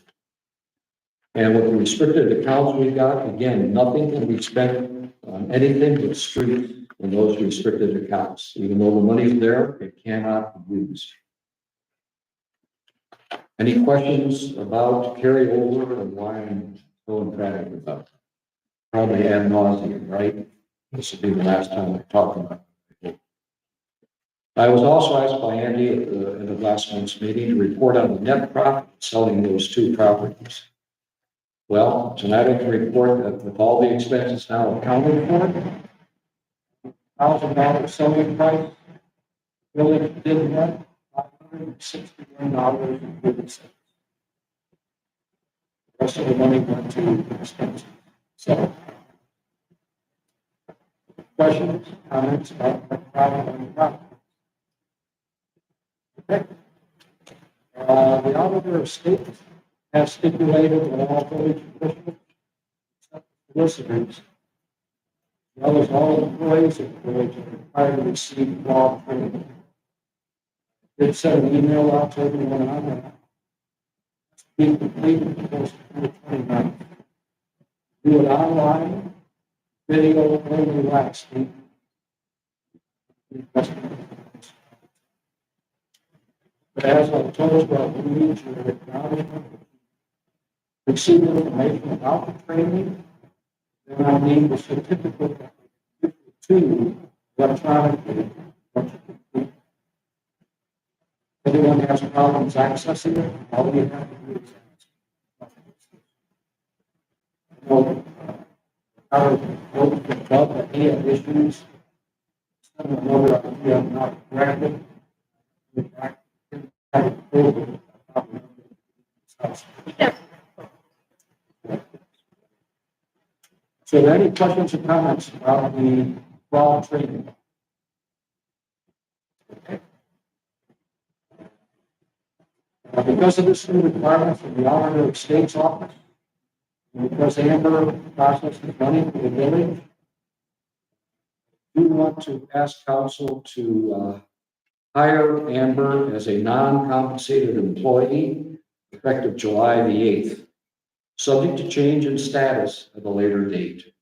And with the restricted accounts we got, again, nothing can be spent on anything but streets in those restricted accounts. Even though the money's there, it cannot be used. Any questions about carryover and why I'm so emphatic about it? Probably ad nauseum, right? This will be the last time I talk about it. I was also asked by Andy at the end of last month's meeting to report on the net profit of selling those 2 properties. Well, tonight I can report that with all the expenses now accounted for, $1,000 selling price, village did net $561.30. The rest of the money went to expenses. So, questions, comments about the profit on the property? Okay. The auditor of state has stipulated that all village officials, except solicitors, as well as all employees of the village, are required to receive law training. They sent an email out to everyone on that. Be completed before September 29th. Do it online, video only last week. But as I told you, we need your acknowledgement. Receive information about the training. Then I need the certificate to electronically. If anyone has problems accessing it, all you have to do is ask. Our any issues, some of them are not corrected. So are there any questions or comments about the fall training? Okay. Because of this new requirement from the Auditor of State's office, and because Amber process is running for the village, we want to ask council to hire Amber as a non-compensated employee effective July the 8th, subject to change in status at a later date.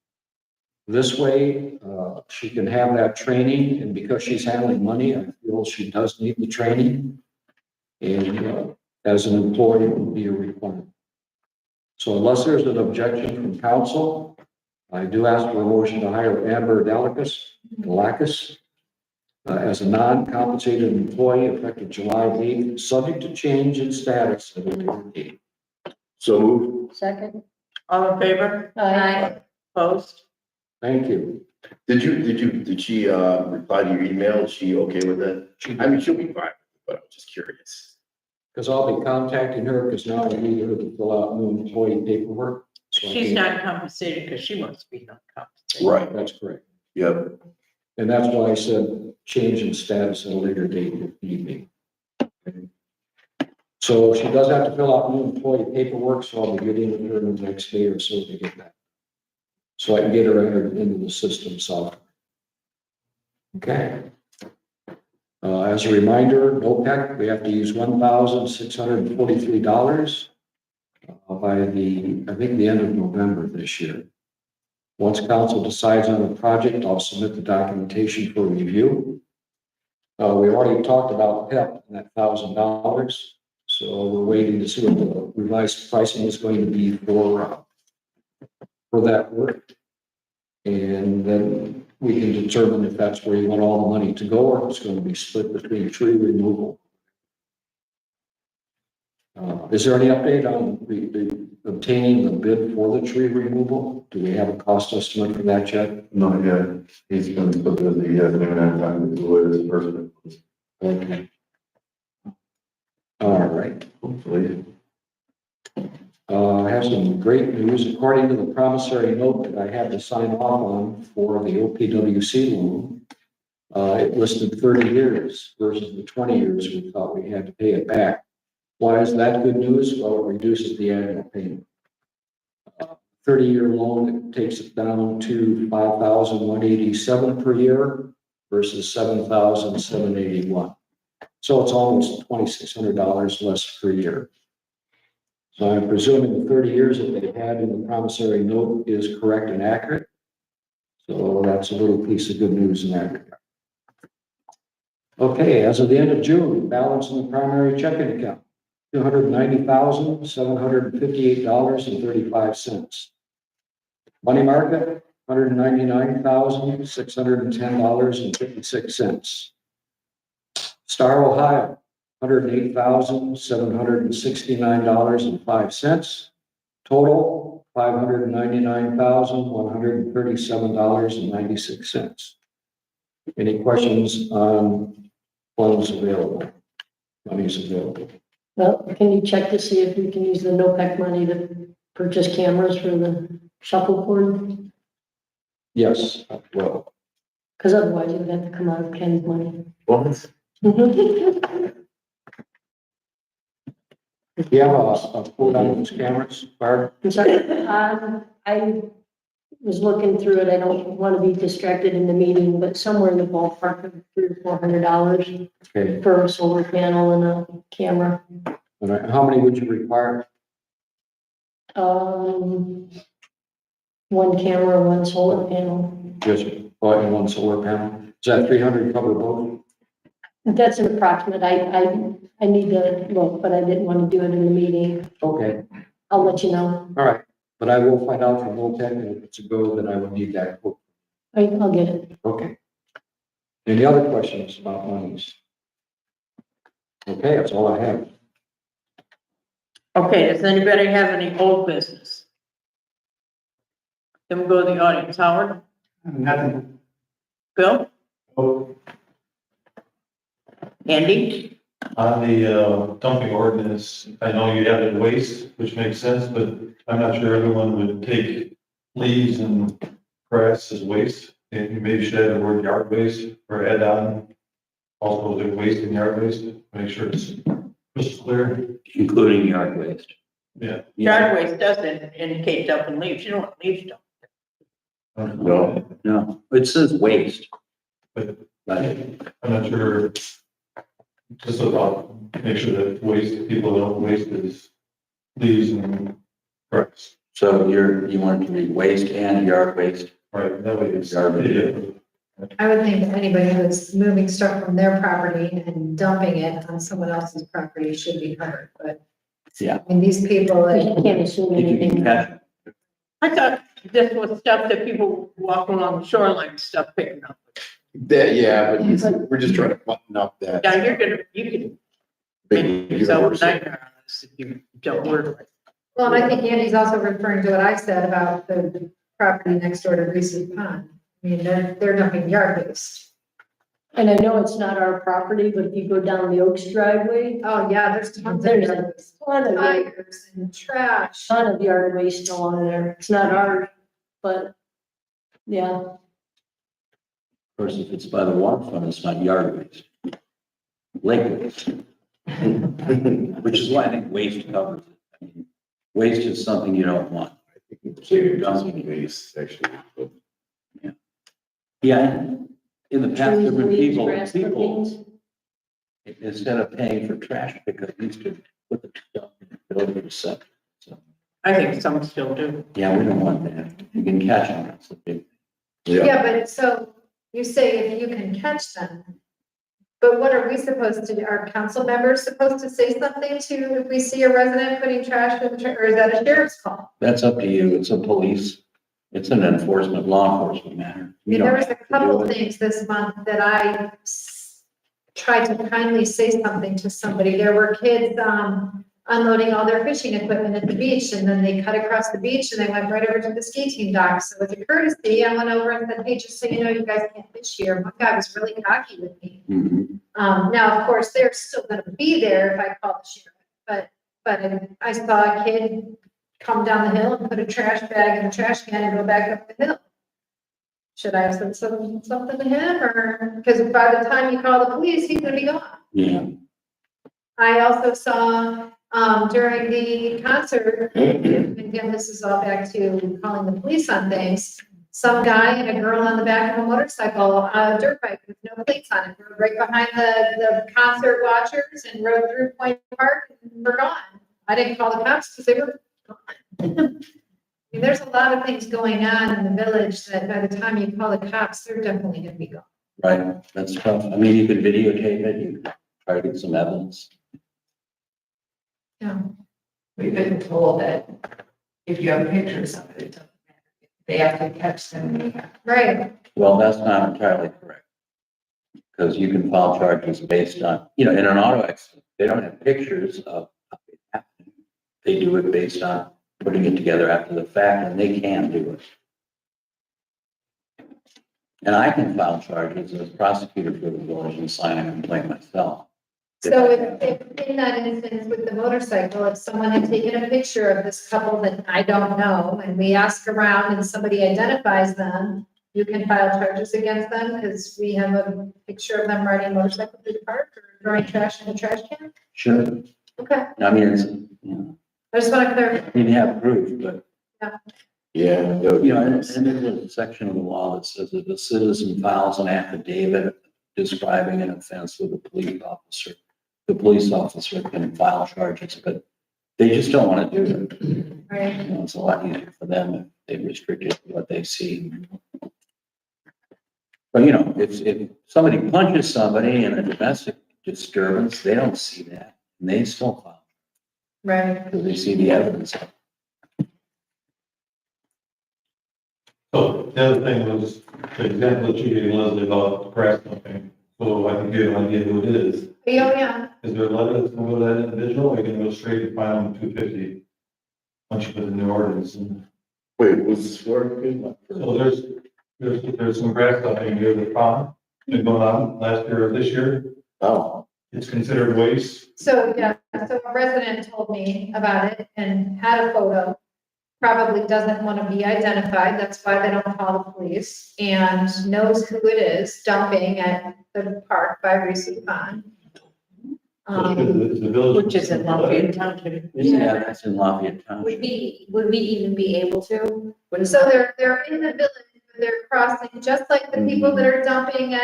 This way, she can have that training, and because she's handling money, I feel she does need the training. And as an employee, it would be a requirement. So unless there's an objection from council, I do ask for a motion to hire Amber Dalakis as a non-compensated employee effective July 8th, subject to change in status at a later date. So move. Second? All in favor? Aye. Opposed? Thank you. Did she, reply to your email? Is she okay with it? I mean, she'll be fine, but I'm just curious. Because I'll be contacting her because now I need her to fill out new employee paperwork. So I She's can- not compensated because she wants to be non-compensated. Right. That's correct. Yep. And that's why I said change in status at a later date if need be. So she does have to fill out new employee paperwork, so I'll be getting with her in the next day or so to get that. So I can get her entered into the system software. Okay. As a reminder, NOPEC, we have to use $1,643 by I think the end of November this year. Once council decides on a project, I'll submit the documentation for review. We already talked about PEP and that $1,000. So we're waiting to see what the revised pricing is going to be for that work. And then we can determine if that's where you want all the money to go, or if it's going to be split between tree removal. Is there any update on the obtaining the bid for the tree removal? Do we have a cost estimate for that yet? Not yet. He's gonna put the, he hasn't even had time to do it as person. Okay. All right. Hopefully. I have some great news. According to the promissory note that I had to sign off on for the OPWC loan, it listed 30 years versus the 20 years we thought we had to pay it back. Why is that good news? Well, it reduces the annual payment. 30-year loan, it takes it down to $5,187 per year versus $7,781. So it's almost $2,600 less per year. So I'm presuming the 30 years that they've had in the promissory note is correct and accurate. So that's a little piece of good news in that regard. Okay, as of the end of June, balance in the primary checking account, $290,758.35. Money market, $199,610.56. Star Ohio, $108,769.05. Total, $599,137.96. Any questions on funds available? Monies available? Well, can you check to see if we can use the NOPEC money to purchase cameras for the shuffleboard? Yes, well, Because otherwise it would have to come out of Ken's money. What? do you have a quote on those cameras, Barb? I'm sorry, I was looking through it. I don't want to be distracted in the meeting, but somewhere in the ballpark of $300 or $400 Okay, for a solar panel and a camera. all right, how many would you require? One camera, one solar panel. Just and one solar panel? Is that 300 cover both? That's an approximate. I need to look, but I didn't want to do it in the meeting. Okay, I'll let you know. all right, but I will find out from OPEC, and if it's a go, then I will need that quote. I'll get it. Okay. Any other questions about monies? Okay, that's all I have. Okay, does anybody have any old business? Then we'll go to the audience. Howard? Nothing. Bill? Oh, Andy? On the dumping ordinance, I know you added waste, which makes sense, but I'm not sure everyone would take leaves and grass is waste, and you maybe should add the word yard waste or add on also the waste and yard waste, make sure it's crystal clear. Including yard waste. Yeah. Yard waste doesn't indicate dumping leaves, you don't want leaves dumped. No. No, it says waste. But Right. I'm not sure, just about, make sure that waste, people don't waste is leaves and grass. So you want it to be waste and yard waste. Right, that way it's. Garbage. I would think that anybody who's moving stuff from their property and dumping it on someone else's property should be covered, but. Yeah. I mean, these people, I like, can't assume If you can anything. catch it. I thought this was stuff that people walk along the shoreline, stuff picking up. That, yeah, but we're just trying to button up that. Yeah, you can make yourself a nightmare on this if you don't work like. well, and I think Andy's also referring to what I said about the property next door to Reese's Pond. I mean, they're dumping yard waste. And I know it's not our property, but if you go down the Oaks driveway, Oh, yeah, there's tons of there's yard a waste. ton of, Tires and trash. ton of yard waste along there. It's not ours, but yeah. Of course, if it's by the waterfront, it's not yard waste. Lake waste. Which is why I think waste covers it. I mean, waste is something you don't want. Dumping waste, actually. Yeah, in the past, there Trees, were leaves, people, grass clippings. instead of paying for trash pickup, used to put the stuff in the building or something. So, I think some still do. yeah, we don't want that. You can catch them, that's the big. Yeah, but so you say if you can catch them, but what are we supposed to do? Are council members supposed to say something to, if we see a resident putting trash in the, or is that a sheriff's call? That's up to you. It's a police, it's an enforcement, law enforcement matter. I You mean, don't there was a have to do couple it. things this month that I tried to kindly say something to somebody. There were kids, unloading all their fishing equipment at the beach, and then they cut across the beach and they went right over to the ski team dock. So as a courtesy, I went over and said, hey, just so you know, you guys can't fish here. One guy was really cocky with me. Mhm. Now, of course, they're still gonna be there if I call the sheriff, but I saw a kid come down the hill and put a trash bag in the trash can and go back up the hill. Should I have said something to him, or, because by the time you call the police, he's gonna be gone. Yeah, I also saw, during the concert, and again, this is all back to calling the police on things. Some guy and a girl on the back of a motorcycle, a dirt bike with no plates on it, rode right behind the concert watchers and rode through Point Park and were gone. I didn't call the cops because they were gone. I mean, there's a lot of things going on in the village that by the time you call the cops, they're definitely gonna be gone. right. That's tough. I mean, you could videotape it, you could try to get some evidence. Yeah. We've been told that if you have pictures of it, it doesn't matter. They have to catch them. Right, Well, that's not entirely correct. Because you can file charges based on, in an auto accident, they don't have pictures of it happening. They do it based on putting it together after the fact, and they can do it. And I can file charges as prosecutor for the village and sign a complaint myself. so if in that instance with the motorcycle, if someone had taken a picture of this couple that I don't know, and we ask around and somebody identifies them, you can file charges against them because we have a picture of them riding a motorcycle through the park or throwing trash in a trash can? Sure. Okay, I mean, it's, I just want to clarify. you have proof, but Yeah. and there's a section of the law that says if a citizen files an affidavit describing an offense with a police officer, the police officer can file charges, but they just don't want to do it. Right. It's a lot easier for them if they restrict it to what they see. But if somebody punches somebody in a domestic disturbance, they don't see that, and they still file Right. because they see the evidence. So the other thing was the example that you gave Leslie about grass dumping. So I can give you an idea who it is. Oh, yeah, Is there a letter that's going to go to that individual, or are you going to go straight and fine them $250? Once you put in the ordinance. And Wait, was this for? so there's some grass dumping near the pond, been going on last year or this year. Oh, It's considered waste. so a resident told me about it and had a photo. probably doesn't want to be identified, that's why they don't call the police, and knows who it is dumping at the park by Reese Pond. Is the village? Which is in Lafayette Township. Yeah, that's in Lafayette Would Township. we even be able to? So they're in the village, but they're crossing, just like the people that are dumping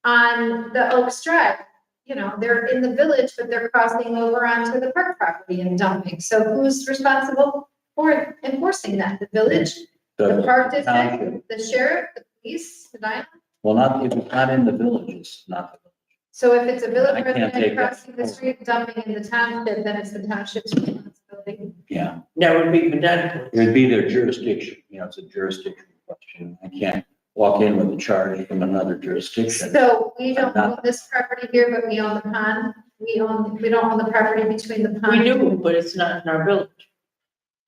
on the Oaks Drive. You know, they're in the village, but they're crossing over onto the park property and dumping. So who's responsible for enforcing that? The village, the park township. district, the sheriff, the police, the nine? Well, not, if it's not in the village, it's not. the village. So if it's a village I can't resident take that. crossing the street dumping in the township, then it's the township's responsibility. Yeah, That would be Medina. it would be their jurisdiction, you know, it's a jurisdiction question. I can't walk in with a charge from another jurisdiction. So we don't Not- own this property here, but we own the pond. We don't own the property between the pond. We do, but it's not in our village.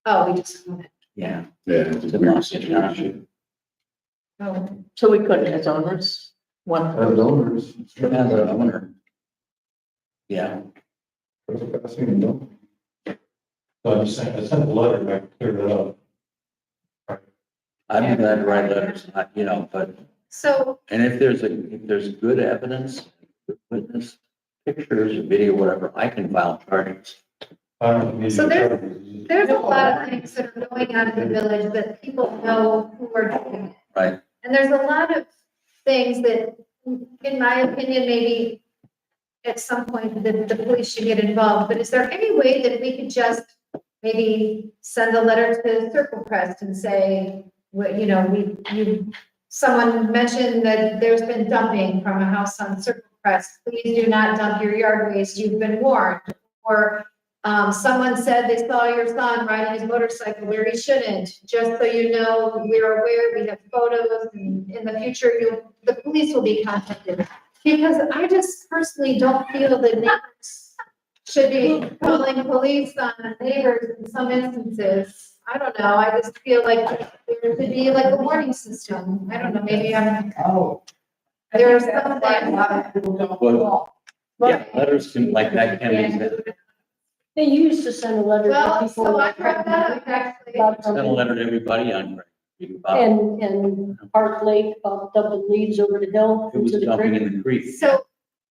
Oh, we just own it. Yeah. Yeah, it's a weird situation. Oh. So we couldn't as owners, one. As owners. And the owner. Yeah, Trespassing, no. So I sent a letter back to clear that up. I'm glad to write letters, not, you know, but, So, and if there's good evidence, good witness, pictures or video, whatever, I can file charges. I don't need So to there- charge you. there's a lot of things that are going on in the village that people know who are doing it. Right. And there's a lot of things that, in my opinion, maybe at some point the police should get involved. But is there any way that we could just maybe send a letter to Circle Crest and say, you know, someone mentioned that there's been dumping from a house on Circle Crest. Please do not dump your yard waste. You've been warned. Or someone said they saw your son riding his motorcycle where he shouldn't. Just so you know, we're aware, we have photos, and in the future, the police will be contacted. Because I just personally don't feel that neighbors should be calling police on neighbors in some instances. I don't know, I just feel like there should be like a warning system. I don't know, maybe Oh. there's That's something. why a lot of people don't Well, call. Yeah, letters can, like that can be sent. They used to send a letter to Well, people. so I brought that up actually. about Send a dumping. letter to everybody on. And Park Lake about dumping leaves over the hill It was into the dumping creek. in the creek. So,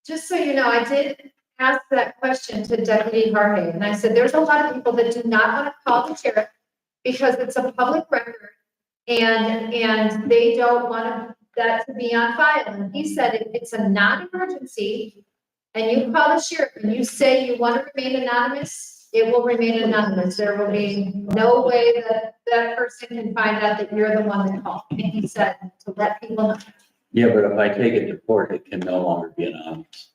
just so you know, I did ask that question to Deputy Harvey, and I said, there's a lot of people that do not want to call the sheriff because it's a public record, and they don't want that to be on file. And he said, if it's a non-emergency, and you call the sheriff and you say you want to remain anonymous, it will remain anonymous. There will be no way that that person can find out that you're the one that called. And he said to let people know. Yeah, but if I take it to court, it can no longer be anonymous.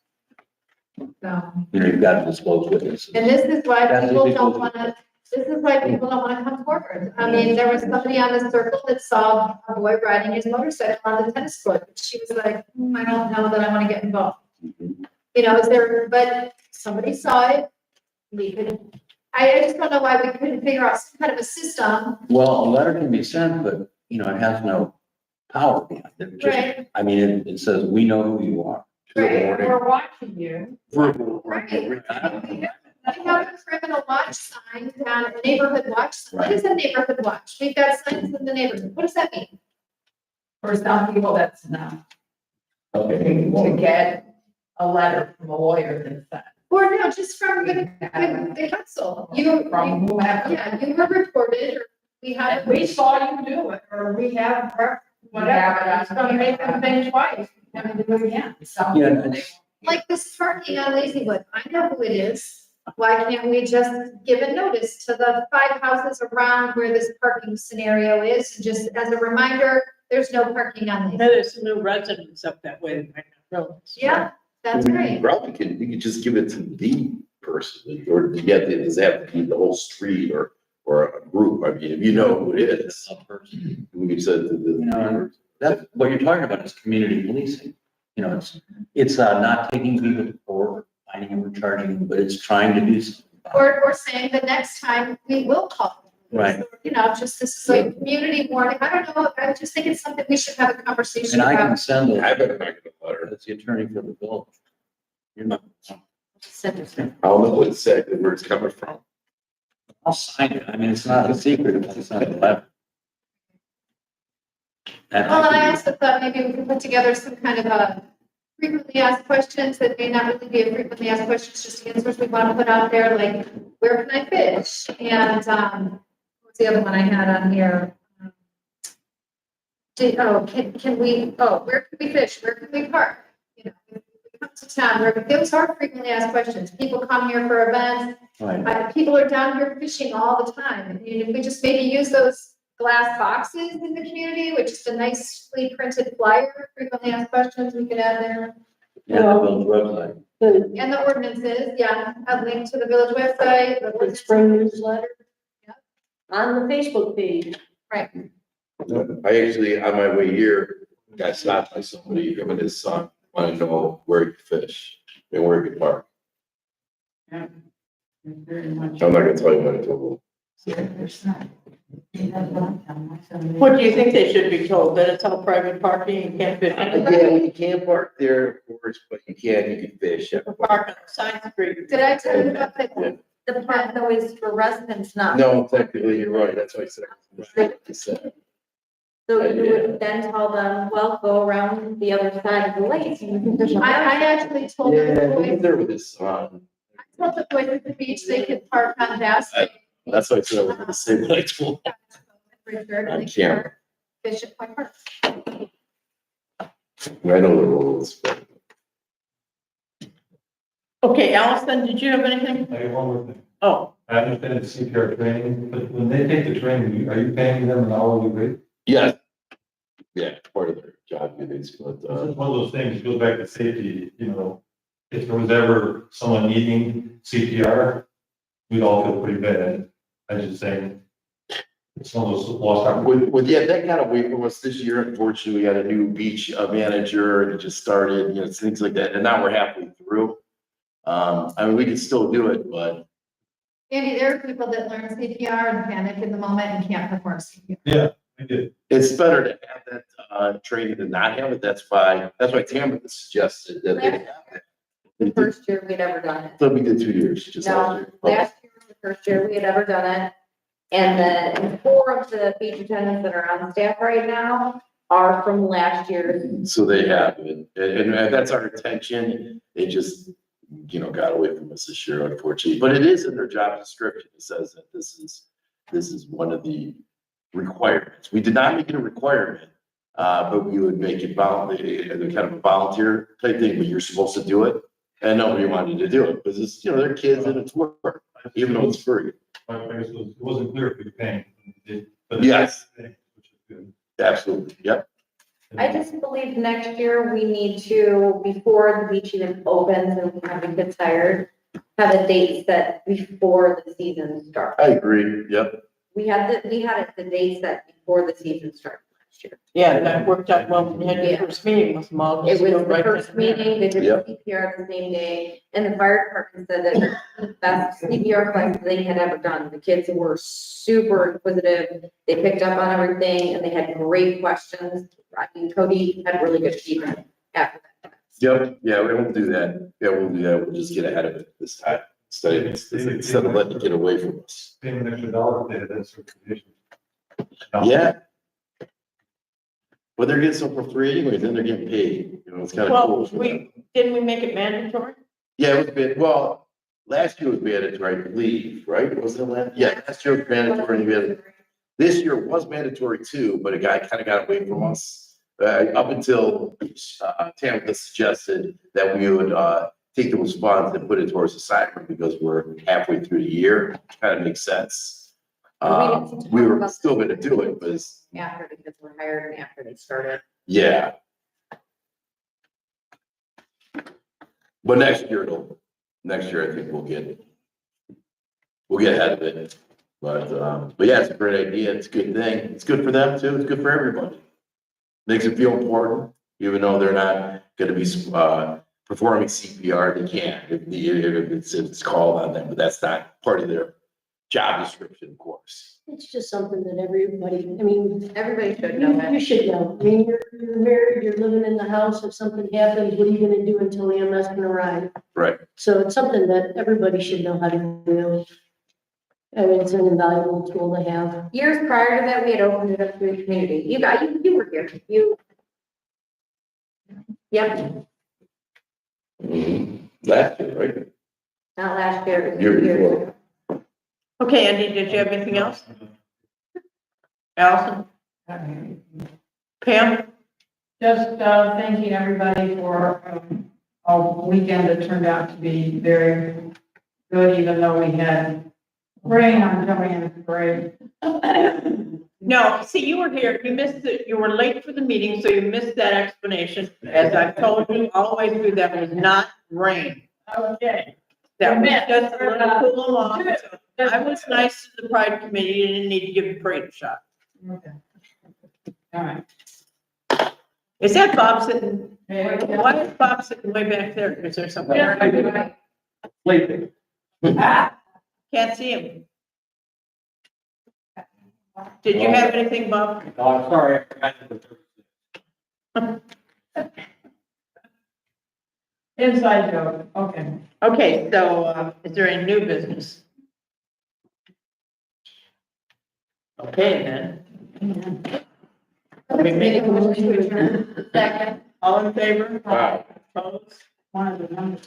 So, You know, you've got to disclose witnesses. and this is why That's people what don't people- wanna, this is why people don't wanna come forward. I mean, there was somebody on the circle that saw a boy riding his motorcycle on the tennis court. She was like, I don't know that I wanna get involved. You know, is there, but somebody saw it. We could, I just don't know why we couldn't figure out some kind of a system. Well, a letter can be sent, but, you know, it has no power behind it. Just- Right. I mean, it says, we know who you are. Right. We're watching you. Right. We have a criminal watch sign down, a neighborhood watch. Sign. What is a neighborhood watch? We've got signs in the neighborhood. What does that mean? For some people, that's enough. Okay. To get a letter from a lawyer that's that. Or no, just from the council. You, From whomever. yeah, you were reported, or we have. We saw you do it, or we have, whatever, it's gonna make them think twice, never do it again. So- Yeah, and it's- Like this parking on Lazywood, I know who it is. Why can't we just give a notice to the 5 houses around where this parking scenario is? And just as a reminder, there's no parking on Now, Lazywood. there's some new residents up that way. that might not realize. Yeah, that's We right. Probably could, we could just give it to the person, or does it have to be the whole street or a group? I mean, if you know who it is, a person. we could send it to You know, the. and that's what you're talking about is community policing. You know, it's not taking people to court, finding them or charging them, but it's trying to do something. about it. Or saying the next time we will call. Right. You know, just this is a community warning. I don't know. I just think it's something we should have a conversation And I can about. send I it, better make a letter. that's the attorney for the village. You're not. I don't know what it's said, where it's coming from. I'll sign it. I mean, it's not a secret if it's not a letter. And Well, and I I also thought maybe we could put together some kind of a frequently asked questions that may not really be a frequently asked questions, just answers we want to put out there, like, where can I fish? And, what's the other one I had on here? Can we, where can we fish? Where can we park? You know, if we come to town, those are frequently asked questions. People come here for events. can. People are down here fishing all the time. And if we just maybe use those glass boxes in the community, which is a nicely printed flyer, frequently asked questions we could add there. Yeah, the village website. The, And the ordinances, yeah, a link to the village website. the the ordinance. spring newsletter. Yeah. On the Facebook page. Right. I actually, on my way here, got stopped by somebody, him and his son, wanted to know where he could fish and where he could park. Very much. I'm not gonna tell you what I told What do you think they should be told? That it's all private parking, you can't fish? him. Yeah, you can't park there, of course, but you can fish. Park on the side street. Did I tell you about the, The park though is for residents, not. No, technically, you're right, that's why I said. So you would then tell them, well, go around the other side of the lake. and you can fish on I that side. actually told Yeah, the he's boys, there with his son. I told the boys at the beach, they could park on Bass. Lake. That's why I said I was gonna say what I told him. Richard, On they could camera. park, fish at my park. I know the rules, but. Okay, Allison, did you have anything? I have one more thing. Oh, I understand the CPR training, but when they take the training, are you paying them an hourly rate? Yeah. Yeah, it's part of their job duties, but, This is one of those things, goes back to safety, you know, if there was ever someone needing CPR, we'd all feel pretty bad. I just saying, it's one of those lost opportunities. yeah, that got away from us this year. Unfortunately, we had a new beach manager and it just started, things like that. And now we're halfway through. I mean, we can still do it, but Andy, there are people that learn CPR and panic in the moment and can't perform CPR. Yeah, I did. it's better to have that, training than not have it. That's why Tamara suggested that they have it. The first year we'd ever done it. So we did 2 years, just last No, year. last year was the first year we had ever done it. And then 4 of the beach attendants that are on staff right now are from last year. So they have it, and that's our intention. It just, got away from us this year, unfortunately. But it is in their job description. It says that this is one of the requirements. We did not make it a requirement, but we would make it kind of a volunteer type thing, but you're supposed to do it. And nobody wanted to do it because it's, they're kids and it's work, even though it's free. I guess it wasn't clear if you're paying. but- Yes. Which is good. Absolutely, yep. I just believe next year we need to, before the beach even opens and we have the kids hired, have a date set before the season starts. I agree, yep. We had the date set before the season started last year. yeah, that worked out well. We had the first meeting with them all. It was the Right first then. meeting, they did Yep. CPR the same day, and the fire department said that it was the best CPR class they had ever done. The kids were super inquisitive, they picked up on everything, and they had great questions. I mean, Cody had really good feedback after that. Yep, yeah, we won't do that. Yeah, we'll do that. We'll just get ahead of it this time. Instead of letting it get away from us. Paying an extra dollar if they had that certification. Yeah. But they're getting some for free anyway, then they're getting paid, it's kind of Well, cool. for them. didn't we make it mandatory? Yeah, it was been, well, last year was mandatory, I believe, right? Wasn't it last? Yeah, last year was mandatory. This year was mandatory too, but a guy kind of got away from us. Up until, Tampa suggested that we would, take those funds and put it towards the soccer because we're halfway through the year, kind of makes sense. We were still gonna do it, but After the kids were hired and after they started. yeah. But next year I think we'll get ahead of it. But yeah, it's a great idea. It's a good thing. It's good for them too. It's good for everybody. Makes it feel important, even though they're not gonna be, performing CPR, they can't, if it's called on them, but that's not part of their job description, of course. It's just something that everybody, I mean, Everybody should know you that. should know. I mean, you're married, you're living in the house. If something happens, what are you gonna do until EMS can arrive? Right. So it's something that everybody should know how to do. I mean, it's an invaluable tool to have. Years prior to that, we had opened it up to the community. You were here, yep, Last year, right? not last year. it was Year 2 years before. ago. Okay, Andy, did you have anything else? Allison? Pam? Just, thanking everybody for, a weekend that turned out to be very good, even though we had rain on Joanne's parade. No, see, you were here, you missed it, you were late for the meeting, so you missed that explanation. As I've told you all the way through, that was not rain. Okay. That was just a little cool them off. I was nice to the Pride Committee, you didn't need to give the parade a shot. Okay. All right. Is that Bob sitting, why is Bob sitting way back there? Is there something? Sleeping. Can't see him. Did you have anything, Bob? Oh, I'm sorry, I forgot to. Inside joke, okay. Okay, so, is there any new business? Okay, then. We make a motion to adjourn. Second. All in favor? Wow. Opposed? One of the numbers.